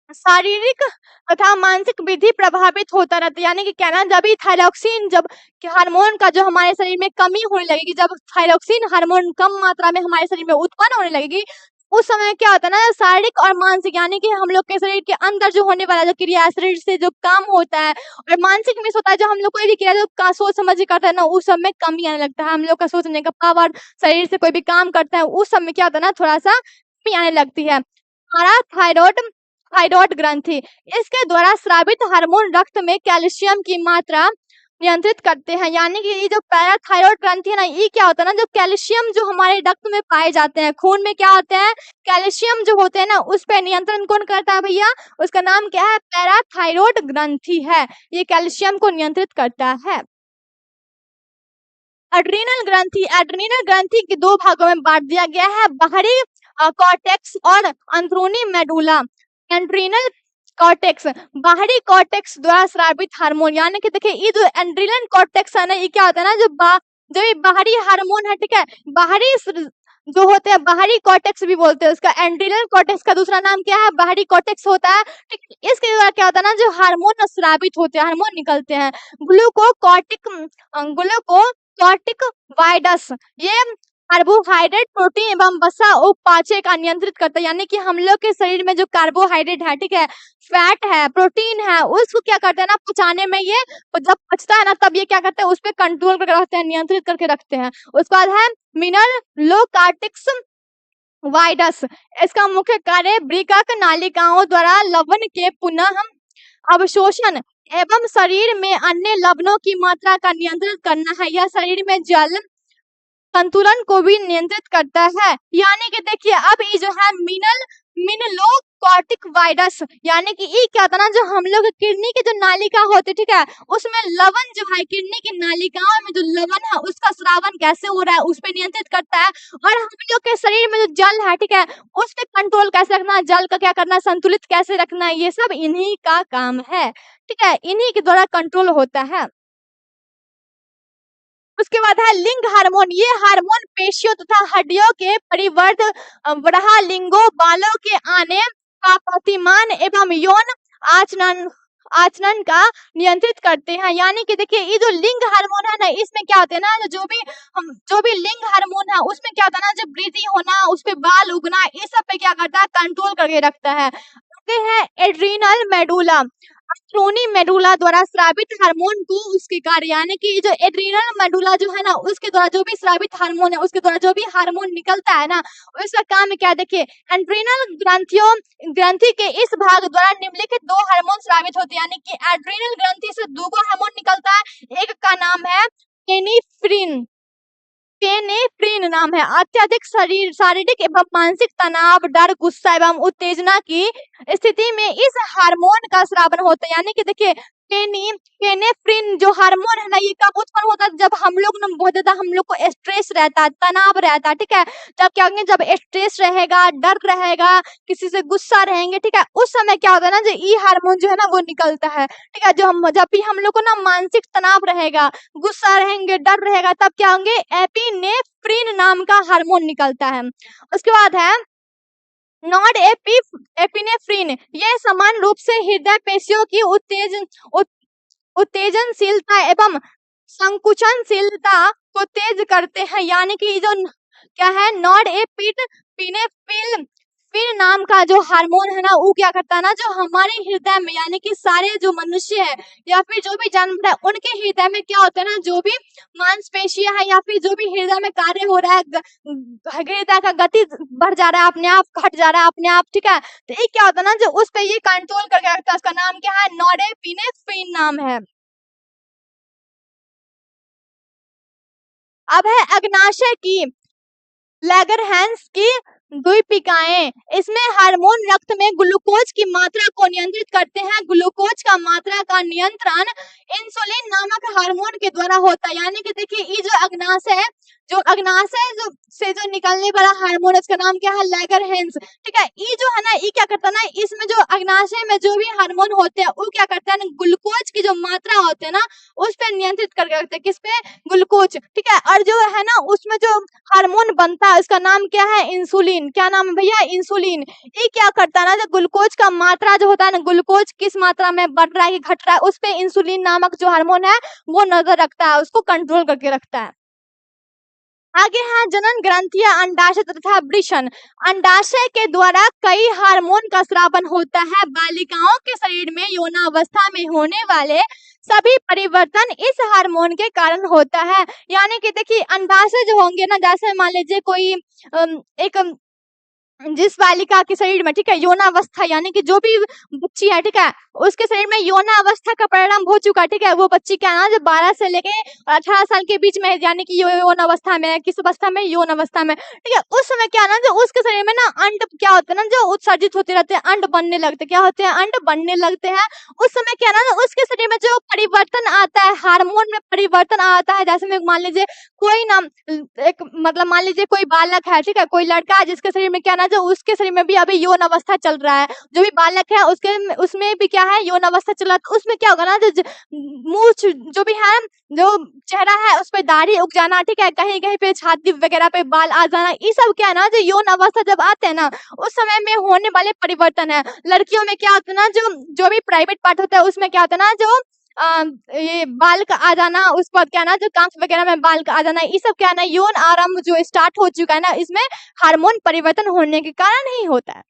शारीरिक तथा मानसिक वृद्धि प्रभावित होता रहता है। यानी कि क्या ना, जब थायरोक्सिन जब हार्मोन का जो हमारे शरीर में कमी होने लगेगी, जब थायरोक्सिन हार्मोन कम मात्रा में हमारे शरीर में उत्पन्न होने लगेगी, उस समय क्या होता है ना, शारीरिक और मानसिक, यानी कि हम लोग के शरीर के अंदर जो होने वाला जो क्रिया है, शरीर से जो काम होता है, और मानसिक में होता है, जो हम लोग कोई भी क्रिया जो सोच समझ के करता है ना, उस समय कमी आने लगता है। हम लोग का सोचने का पावर, शरीर से कोई भी काम करता है, उस समय क्या होता है ना, थोड़ा सा कमी आने लगती है। हमारा थायराइड ग्रंथि, इसके द्वारा स्रावित हार्मोन रक्त में कैल्शियम की मात्रा नियंत्रित करते हैं। यानी कि ये जो पैराथायराइड ग्रंथि है ना, ये क्या होता है ना, जो कैल्शियम जो हमारे रक्त में पाए जाते हैं, खून में क्या होते हैं, कैल्शियम जो होते हैं ना, उस पर नियंत्रण कौन करता है भैया, उसका नाम क्या है, पैराथायराइड ग्रंथि है। ये कैल्शियम को नियंत्रित करता है। एड्रीनल ग्रंथि के 2 भागों में बांट दिया गया है, बाहरी कॉर्टेक्स और अंदरूनी मेडुला। एड्रीनल कॉर्टेक्स, बाहरी कॉर्टेक्स द्वारा स्रावित हार्मोन। यानी कि देखिए ये जो एड्रीनल कॉर्टेक्स है ना, ये क्या होता है ना, जो ये बाहरी हार्मोन है, ठीक है, बाहरी जो होते हैं, बाहरी कॉर्टेक्स भी बोलते हैं उसका। एड्रीनल कॉर्टेक्स का दूसरा नाम क्या है, बाहरी कॉर्टेक्स होता है, ठीक। इसके द्वारा क्या होता है ना, जो हार्मोन स्रावित होते हैं, हार्मोन निकलते हैं, ग्लूकोकॉर्टिक वाइडस, ये कार्बोहाइड्रेट, प्रोटीन एवं वसा उपापचय का नियंत्रित करता है। यानी कि हम लोग के शरीर में जो कार्बोहाइड्रेट है, ठीक है, फैट है, प्रोटीन है, उसको क्या करते हैं ना, पचाने में ये जब पचता है ना तब ये क्या करते हैं, उस पर कंट्रोल करके रखते हैं, नियंत्रित करके रखते हैं। उसके बाद है मिनरल लोकार्टिक्स वाइडस। इसका मुख्य कार्य वृक्क नालिकाओं द्वारा लवण के पुनः अवशोषण एवं शरीर में अन्य लवणों की मात्रा का नियंत्रण करना है। यह शरीर में जल संतुलन को भी नियंत्रित करता है। यानी कि देखिए अब ये जो है मिनलोकॉर्टिक वाइडस, यानी कि ये क्या था ना, जो हम लोग किडनी की जो नालिका होती, ठीक है, उसमें लवण जो है, किडनी की नालिकाओं में जो लवण है उसका स्रावन कैसे हो रहा है उस पर नियंत्रित करता है। और हम लोग के शरीर में जो जल है, ठीक है, उस पर कंट्रोल कैसे रखना है, जल का क्या करना है, संतुलित कैसे रखना है, ये सब इन्हीं का काम है, ठीक है, इन्हीं के द्वारा कंट्रोल होता है। उसके बाद है लिंग हार्मोन। ये हार्मोन पेशियों तथा हड्डियों के बढ़ा लिंगों, बालों के आने का प्रतिमान एवं यौन आचरण आचरण का नियंत्रित करते हैं। यानी कि देखिए ये जो लिंग हार्मोन है ना, इसमें क्या होता है ना, जो भी लिंग हार्मोन है उसमें क्या होता है ना, जब वृद्धि होना, उस पे बाल उगना, ये सब पे क्या करता है, कंट्रोल करके रखता है। आगे है एड्रीनल मेडुला। अंदरूनी मेडुला द्वारा स्रावित हार्मोन को उसके कार्य, यानी कि जो एड्रीनल मेडुला जो है ना, उसके द्वारा जो भी स्रावित हार्मोन है, उसके द्वारा जो भी हार्मोन निकलता है ना, उसका काम क्या, देखिए एड्रीनल ग्रंथि के इस भाग द्वारा निम्नलिखित दो हार्मोन स्रावित होते हैं। यानी कि एड्रीनल ग्रंथि से दो हार्मोन निकलता है, एक का नाम है पेनिफ्रिन नाम है। अत्यधिक शारीरिक एवं मानसिक तनाव, डर, गुस्सा एवं उत्तेजना की स्थिति में इस हार्मोन का स्रावन होता है। यानी कि देखिए पेनेफ्रिन जो हार्मोन है ना, ये कब उत्पन्न होता है, जब हम लोग ना बहुत ज्यादा हम लोग को स्ट्रेस रहता है, तनाव रहता है, ठीक है, तब क्या होंगे, जब स्ट्रेस रहेगा, डर रहेगा, किसी से गुस्सा रहेंगे, ठीक है, उस समय क्या होता है ना, जो ई हार्मोन जो है ना वो निकलता है, ठीक है, जब भी हम लोग को ना मानसिक तनाव रहेगा, गुस्सा रहेंगे, डर रहेगा, तब क्या होंगे, एपिनेफ्रिन नाम का हार्मोन निकलता है। उसके बाद है नॉड एपिनेफ्रिन। यह समान रूप से हृदय पेशियों की उत्तेजनशीलता एवं संकुचनशीलता को तेज करते हैं। यानी कि जो क्या है, नॉड एपिनेफ्रिन नाम का जो हार्मोन है ना, वो क्या करता है ना, जो हमारे हृदय में, यानी कि सारे जो मनुष्य है या फिर जो भी जानवर है, उनके हृदय में क्या होता है ना, जो भी मांसपेशियां है या फिर जो भी हृदय में कार्य हो रहा है, हृदय का गति बढ़ जा रहा है अपने आप, घट जा रहा है अपने आप, ठीक है, तो ये क्या होता है ना, जो उस पे ये कंट्रोल करके रखता है, उसका नाम क्या है, नॉरेपिनेफ्रिन नाम है। अब है अग्नाशय की लैगरहैंस की द्वीपिकाएं। इसमें हार्मोन रक्त में ग्लूकोज की मात्रा को नियंत्रित करते हैं। ग्लूकोज का मात्रा का नियंत्रण इंसुलिन नामक हार्मोन के द्वारा होता है। यानी कि देखिए ये जो अग्नाशय है, से जो निकलने वाला हार्मोन, इसका नाम क्या है, लैगरहैंस, ठीक है, ये जो है ना, ये क्या करता है ना, इसमें जो अग्नाशय में जो भी हार्मोन होते हैं वो क्या करते हैं ना, ग्लूकोज की जो मात्रा होती है ना उस पर नियंत्रित करके रखते हैं। किस पे, ग्लूकोज, ठीक है, और जो है ना उसमें जो हार्मोन बनता है उसका नाम क्या है, इंसुलिन। क्या नाम है भैया, इंसुलिन। ये क्या करता है ना, जो ग्लूकोज का मात्रा जो होता है ना, ग्लूकोज किस मात्रा में बढ़ रहा है कि घट रहा है, उस पे इंसुलिन नामक जो हार्मोन है वो नजर रखता है, उसको कंट्रोल करके रखता है। आगे है जनन ग्रंथियां, अंडाशय तथा वृषण। अंडाशय के द्वारा कई हार्मोन का स्रावन होता है। बालिकाओं के शरीर में यौनावस्था में होने वाले सभी परिवर्तन इस हार्मोन के कारण होता है। यानी कि देखिए अंडाशय जो होंगे ना, जैसे मान लीजिए कोई एक जिस बालिका के शरीर में, ठीक है, यौनावस्था, यानी कि जो भी बच्ची है, ठीक है, उसके शरीर में यौनावस्था का परिणाम हो चुका है, ठीक है, वो बच्ची क्या ना, जो 12 से लेके 18 साल के बीच में है, यानी कि यौन अवस्था में है। किस अवस्था में, यौन अवस्था में, ठीक है, उस समय क्या ना, जो उसके शरीर में ना अंड क्या होते हैं ना, जो उत्सर्जित होते रहते हैं, अंड बनने लगते, क्या होते हैं, अंड बनने लगते हैं। उस समय क्या ना, उसके शरीर में जो परिवर्तन आता है, हार्मोन में परिवर्तन आता है, जैसे में मान लीजिए कोई ना, एक मतलब मान लीजिए कोई बालक है, ठीक है, कोई लड़का है जिसके शरीर में क्या ना, जो उसके शरीर में भी अभी यौन अवस्था चल रहा है, जो भी बालक है उसमें भी क्या है, यौन अवस्था चल रहा है, तो उसमें क्या होगा ना, जो मूछ जो भी है, जो चेहरा है उस पे दाढ़ी उग जाना, ठीक है, कहीं कहीं पे छाती वगैरह पे बाल आ जाना, ये सब क्या है ना, जो यौन अवस्था जब आते हैं ना उस समय में होने वाले परिवर्तन है। लड़कियों में क्या होता है ना, जो भी प्राइवेट पार्ट होता है उसमें क्या होता है ना, जो ये बाल का आ जाना, उसके बाद क्या है ना जो कांख वगैरह में बाल का आ जाना, ये सब क्या है ना यौन आरंभ जो स्टार्ट हो चुका है ना, इसमें हार्मोन परिवर्तन होने के कारण ही होता है।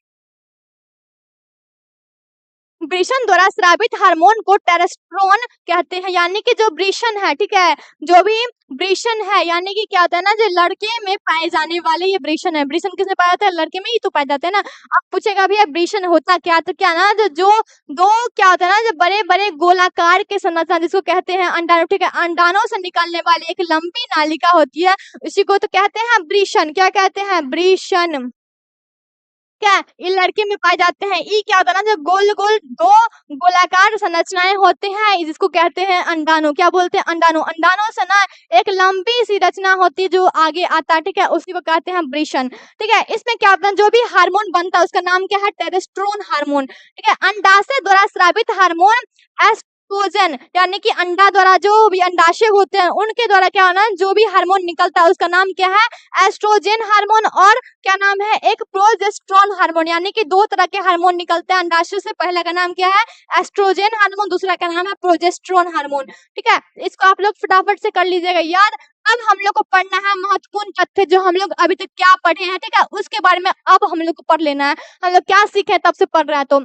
वृषण द्वारा स्रावित हार्मोन को टेस्टोस्टेरोन कहते हैं, यानी कि जो वृषण है, ठीक है, जो भी वृषण है यानी कि क्या होता है ना जो लड़के में पाए जाने वाले ये वृषण है। वृषण किसमें पाया जाता है? लड़के में ही तो पाया जाता है ना। अब पूछेगा भैया वृषण होता क्या, तो क्या ना जो जो दो क्या होता है ना जो बड़े बड़े गोलाकार के संरचना जिसको कहते हैं अंडाणु, ठीक है, अंडाणु से निकलने वाली एक लंबी नालिका होती है, उसी को तो कहते हैं वृषण। क्या कहते हैं? वृषण। क्या ये लड़के में पाए जाते हैं। ई क्या होता है ना जो गोल गोल दो गोलाकार संरचनाएं होते हैं, जिसको कहते हैं अंडाणु। क्या बोलते हैं? अंडाणु। अंडाणु से ना एक लंबी सी रचना होती है जो आगे आता है, ठीक है, उसी को कहते हैं वृषण। ठीक है, इसमें क्या होता है जो भी हार्मोन बनता है उसका नाम क्या है? Testosterone hormone. ठीक है, अंडाशय द्वारा स्रावित हार्मोन एस्ट्रोजन, यानी कि अंडा द्वारा जो भी अंडाशय होते हैं उनके द्वारा क्या होना जो भी हार्मोन निकलता है उसका नाम क्या है? Oestrogen hormone. और क्या नाम है? एक प्रोजेस्टेरोन हार्मोन, यानी कि दो तरह के हार्मोन निकलते हैं अंडाशय से। पहला का नाम क्या है? एस्ट्रोजन हार्मोन, दूसरा का नाम है प्रोजेस्टेरोन हार्मोन। ठीक है, इसको आप लोग फटाफट से कर लीजिएगा याद। अब हम लोग को पढ़ना है महत्वपूर्ण तथ्य जो हम लोग अभी तक क्या पढ़े हैं, ठीक है, उसके बारे में अब हम लोग को पढ़ लेना है। हम लोग क्या सीखे तब से पढ़ रहे हैं। तो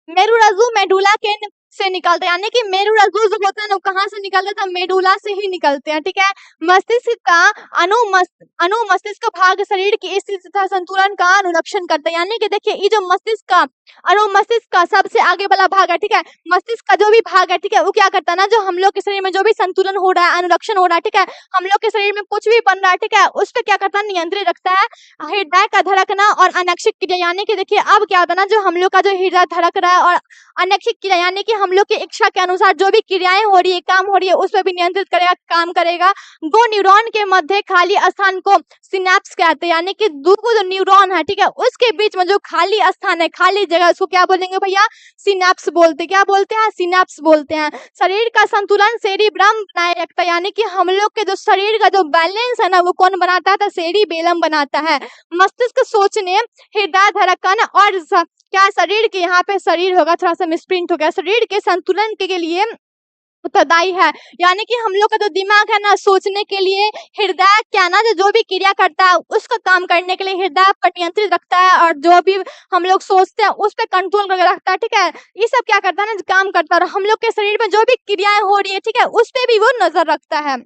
मेरुरज्जु मेडुला के से निकलते हैं, यानी कि मेरुरज्जु जो होता है ना कहाँ से निकलते हैं? मेडुला से ही निकलते हैं। ठीक है, मस्तिष्क का अनुमस्तिष्क भाग शरीर की स्थिति तथा संतुलन का अनुरक्षण करता है, यानी कि देखिए ये जो मस्तिष्क का अनुमस्तिष्क का सबसे आगे वाला भाग है, ठीक है, मस्तिष्क का जो भी भाग है, ठीक है, वो क्या करता है ना जो हम लोग के शरीर में जो भी संतुलन हो रहा है, अनुरक्षण हो रहा है, ठीक है, हम लोग के शरीर में कुछ भी बन रहा है, ठीक है, उस पर क्या करता है? नियंत्रित रखता है। हृदय का धड़कना और अनैच्छिक क्रिया, यानी कि देखिए अब क्या होता है ना जो हम लोग का जो हृदय धड़क रहा है और अनैच्छिक क्रिया यानी कि हम लोग की इच्छा के अनुसार जो भी क्रियाएं हो रही है, काम हो रही है, उस पर भी नियंत्रित करेगा, काम करेगा। दो न्यूरॉन के मध्य खाली स्थान को सिनेप्स कहते हैं, यानी कि दो जो न्यूरॉन है, ठीक है, उसके बीच में जो खाली स्थान है, खाली जगह, उसको क्या बोलेंगे भैया? सिनेप्स बोलते हैं। क्या बोलते हैं? सिनेप्स बोलते हैं। शरीर का संतुलन सेरिब्रम बनाए रखता है, यानी कि हम लोग के जो शरीर का जो बैलेंस है ना वो कौन बनाता है? तो सेरिबेलम बनाता है। मस्तिष्क सोचने, हृदय धड़कन और क्या शरीर के यहाँ पे शरीर होगा थोड़ा सा मिसप्रिंट हो गया, शरीर के संतुलन के लिए उत्तरदायी है, यानी कि हम लोग का जो दिमाग है ना सोचने के लिए हृदय क्या ना जो भी क्रिया करता है उसका काम करने के लिए हृदय पर नियंत्रित रखता है, और जो भी हम लोग सोचते हैं उस पर कंट्रोल करके रखता है। ठीक है, ये सब क्या करता है ना काम करता है, और हम लोग के शरीर में जो भी क्रियाएं हो रही है, ठीक है, उस पर भी वो नजर रखता है।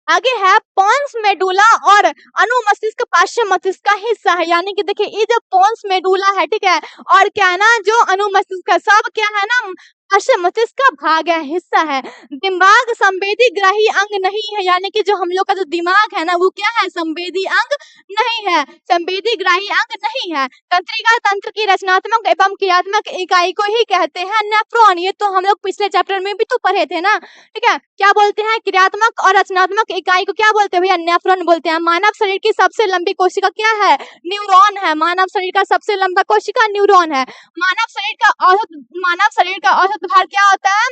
आगे है पोन्स मेडुला और अनुमस्तिष्क पार्श्व मस्तिष्क का हिस्सा है, यानी कि देखिए ये जो पोन्स मेडुला है, ठीक है, और क्या है ना जो अनुमस्तिष्क का सब क्या है ना पार्श्व मस्तिष्क का भाग है, हिस्सा है। दिमाग संवेदी ग्राही अंग नहीं है, यानी कि जो हम लोग का जो दिमाग है ना वो क्या है? संवेदी अंग नहीं है, संवेदी ग्राही अंग नहीं है। तंत्रिका तंत्र की रचनात्मक एवं क्रियात्मक इकाई को ही कहते हैं नेफ्रॉन। ये तो हम लोग पिछले चैप्टर में भी तो पढ़े थे ना। ठीक है, क्या बोलते हैं? क्रियात्मक और रचनात्मक इकाई को क्या बोलते हैं भैया? नेफ्रॉन बोलते हैं। मानव शरीर की सबसे लंबी कोशिका क्या है? न्यूरॉन है। मानव शरीर का सबसे लंबा कोशिका न्यूरॉन है। मानव शरीर का औसत भार क्या होता है?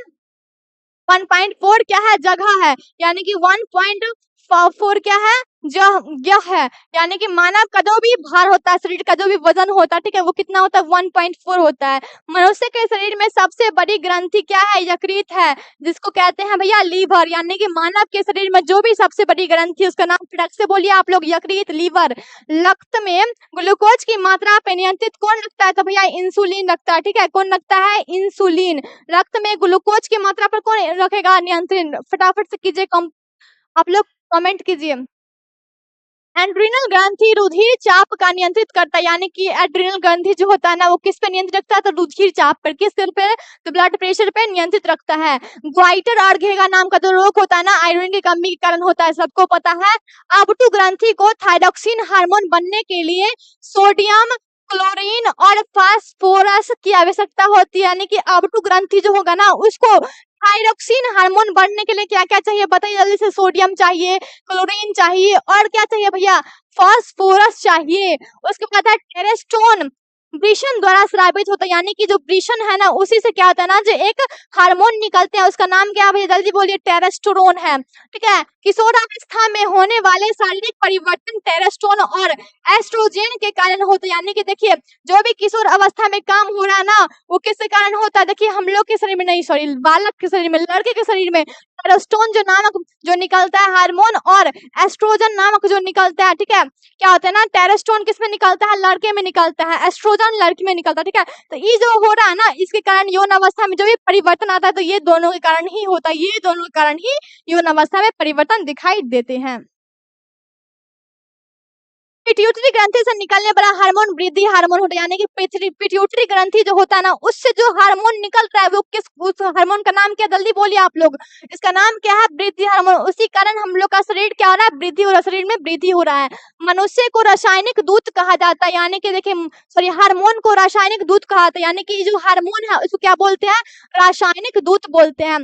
1.4 क्या है? जगह है, यानी कि 1.4 क्या है? यह है, यानी कि मानव का जो भी भार होता है, शरीर का जो भी वजन होता है, ठीक है, वो कितना होता है? 1.4 होता है। मनुष्य के शरीर में सबसे बड़ी ग्रंथि क्या है? यकृत है, जिसको कहते हैं भैया लीवर, यानी कि मानव के शरीर में जो भी सबसे बड़ी ग्रंथि है उसका नाम फटक से बोलिए आप लोग, यकृत, लीवर। रक्त में ग्लूकोज की मात्रा पे नियंत्रित कौन रखता है? तो भैया इंसुलिन रखता है। ठीक है, कौन रखता है? इंसुलिन। रक्त में ग्लूकोज की मात्रा पर कौन रखेगा नियंत्रण? फटाफट से कीजिए, आप लोग कमेंट कीजिए। एड्रिनल ग्रंथि रुधिर चाप का नियंत्रित करता है, यानी कि एड्रिनल ग्रंथि जो होता है ना वो किस पे नियंत्रित रखता है? तो रुधिर चाप पर। किस पर? तो ब्लड प्रेशर पे नियंत्रित रखता है। ग्वाइटर और घेगा नाम का जो रोग होता है ना आयरन की कमी के कारण होता है, सबको पता है। आबटू ग्रंथि को थायरॉक्सिन हार्मोन बनने के लिए सोडियम, क्लोरीन और फास्फोरस की आवश्यकता होती है, यानी कि आबटू ग्रंथि जो होगा ना उसको थायरॉक्सिन हार्मोन बनने के लिए क्या क्या चाहिए बताइए जल्दी से? सोडियम चाहिए, क्लोरीन चाहिए, और क्या चाहिए भैया? फास्फोरस चाहिए। उसके बाद है टेरेस्टोन। वृषण द्वारा स्रावित होता है, यानी कि जो वृषण है ना उसी से क्या होता है ना जो एक हार्मोन निकलते हैं, उसका नाम क्या है भैया जल्दी बोलिए, टेस्टोस्टेरोन है। ठीक है, किशोरावस्था में होने वाले शारीरिक परिवर्तन टेस्टोस्टेरोन और एस्ट्रोजन के कारण होते हैं। यानी कि देखिए जो भी किशोर अवस्था में काम हो रहा है ना वो किसके कारण होता है, देखिए हम लोग के शरीर में नहीं, सॉरी बालक के शरीर में, लड़के के शरीर में टेस्टोस्टेरोन जो नामक जो निकलता है हार्मोन और एस्ट्रोजन नामक जो निकलता है। ठीक है, क्या होता है ना टेस्टोस्टेरोन किस में निकलता है, लड़के में निकलता है, एस्ट्रोजन लड़की में निकलता है। ठीक है, तो ये जो हो रहा है ना इसके कारण यौन अवस्था में जो भी परिवर्तन आता है तो ये दोनों के कारण ही होता है, ये दोनों के कारण ही यौन अवस्था में परिवर्तन दिखाई देते हैं। पिट्यूटरी ग्रंथि से निकलने वाला हार्मोन वृद्धि हार्मोन होता है, यानी कि पिट्यूटरी ग्रंथि जो होता है ना उससे जो हार्मोन निकल रहा है वो किस, उस हार्मोन का नाम क्या, जल्दी बोलिए आप लोग, इसका नाम क्या है, वृद्धि हार्मोन। उसी कारण हम लोग का शरीर क्या हो रहा है, वृद्धि हो रहा है, शरीर में वृद्धि हो रहा है। मनुष्य को रासायनिक दूत कहा जाता है, यानी कि देखिए सॉरी हार्मोन को रासायनिक दूत कहा जाता है, यानी कि जो हार्मोन है उसको क्या बोलते हैं, रासायनिक दूत बोलते हैं।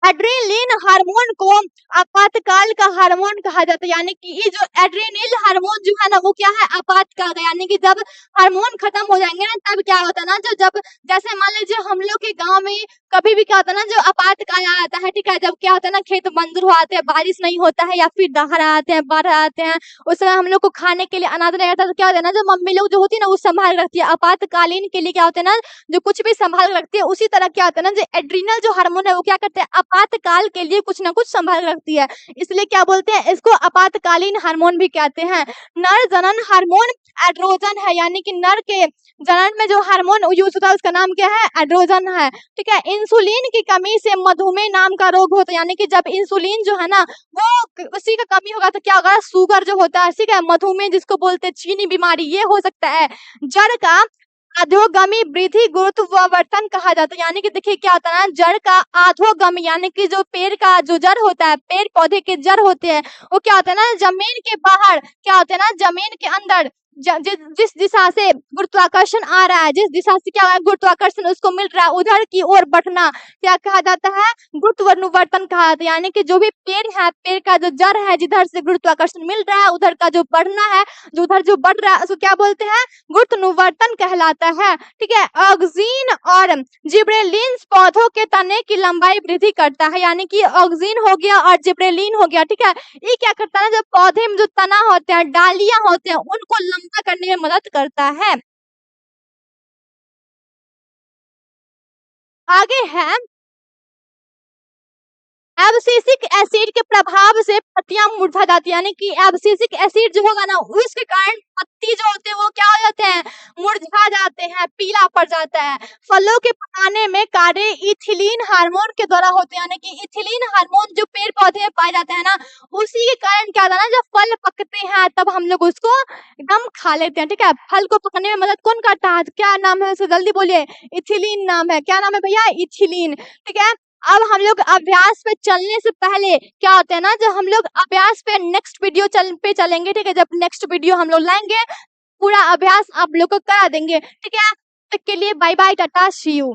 एड्रेनलिन हार्मोन को आपातकाल का हार्मोन कहा जाता है, यानी कि ये जो एड्रेनल हार्मोन जो है ना वो क्या है, आपातकाल का, यानी कि जब हार्मोन खत्म हो जाएंगे ना तब क्या होता है ना जो जब जैसे मान लीजिए हम लोग के गांव में कभी भी क्या होता है ना जो आपातकाल आता है। ठीक है, जब क्या होता है ना खेत बंजर हो आते हैं, बारिश नहीं होता है या फिर दहाड़ आते हैं, बाढ़ आते हैं, उस समय हम लोग को खाने के लिए अनाज नहीं रहता तो क्या होता है ना जो मम्मी लोग जो होती है ना वो संभाल रखती है, आपातकालीन के लिए क्या होता है ना जो कुछ भी संभाल रखती है। उसी तरह क्या होता है ना जो एड्रीनल जो हार्मोन है वो क्या करते हैं, आपातकाल के लिए कुछ ना कुछ संभाल रखती है, इसलिए क्या बोलते हैं इसको आपातकालीन हार्मोन भी कहते हैं। नर जनन हार्मोन एड्रोजन है, यानी कि नर के जनन में जो हार्मोन यूज होता है उसका नाम क्या है, एड्रोजन है। ठीक है, इंसुलिन की कमी से मधुमेह नाम का रोग होता है, यानी कि जब इंसुलिन जो है ना वो उसी का कमी होगा तो क्या होगा, शुगर जो होता है, ठीक है, मधुमेह जिसको बोलते हैं, चीनी बीमारी, ये हो सकता है। जड़ का अधोगामी वृद्धि गुरुत्वावर्तन कहा जाता है, यानी कि देखिए क्या होता है ना जड़ का अधोगामी, यानी कि जो पेड़ का जो जड़ होता है, पेड़ पौधे के जड़ होते हैं वो क्या होता है ना जमीन के बाहर, क्या होता है ना जमीन के अंदर जिस दिशा से गुरुत्वाकर्षण आ रहा है, जिस दिशा से क्या है गुरुत्वाकर्षण उसको मिल रहा है उधर की ओर बढ़ना क्या कहा जाता है, गुरुत्वानुवर्तन कहा जाता है। यानी कि जो भी पेड़ है, पेड़ का जो जड़ है जिधर से गुरुत्वाकर्षण मिल रहा है उधर का जो बढ़ना है, जो उधर जो बढ़ रहा है उसको क्या बोलते हैं, गुरुत्वानुवर्तन कहलाता है। ठीक है, ऑक्सीन और जिब्रेलिन पौधों के तने की लंबाई वृद्धि करता है, यानी कि ऑक्सीन हो गया और जिब्रेलिन हो गया। ठीक है, ये क्या करता है जब पौधे में जो तना होते हैं, डालियां होते हैं, उनको लंबा करने में मदद करता है। आगे है एब्सिसिक एसिड के प्रभाव से पत्तियां मुरझा जाती है, यानी कि एब्सिसिक एसिड जो होगा ना उसके कारण पत्ती जो होते हैं वो क्या हो जाते हैं, मुरझा जाते हैं, पीला पड़ जाता है। फलों के पकाने में कार्य इथिलीन हार्मोन के द्वारा होते हैं, यानी कि इथिलीन हार्मोन जो पेड़ पौधे में पाए जाते हैं ना उसी के कारण क्या होता है ना जब फल पकते हैं तब हम लोग उसको एकदम खा लेते हैं। ठीक है, फल को पकने में मदद कौन करता है, क्या नाम है उसे जल्दी बोलिए, इथिलीन नाम है, क्या नाम है भैया, इथिलीन। ठीक है, अब हम लोग अभ्यास पे चलने से पहले क्या होता है ना जब हम लोग अभ्यास पे नेक्स्ट वीडियो पे चलेंगे। ठीक है, जब नेक्स्ट वीडियो हम लोग लाएंगे पूरा अभ्यास आप लोग को करा देंगे। ठीक है, तब तक के लिए bye bye, tata, see you.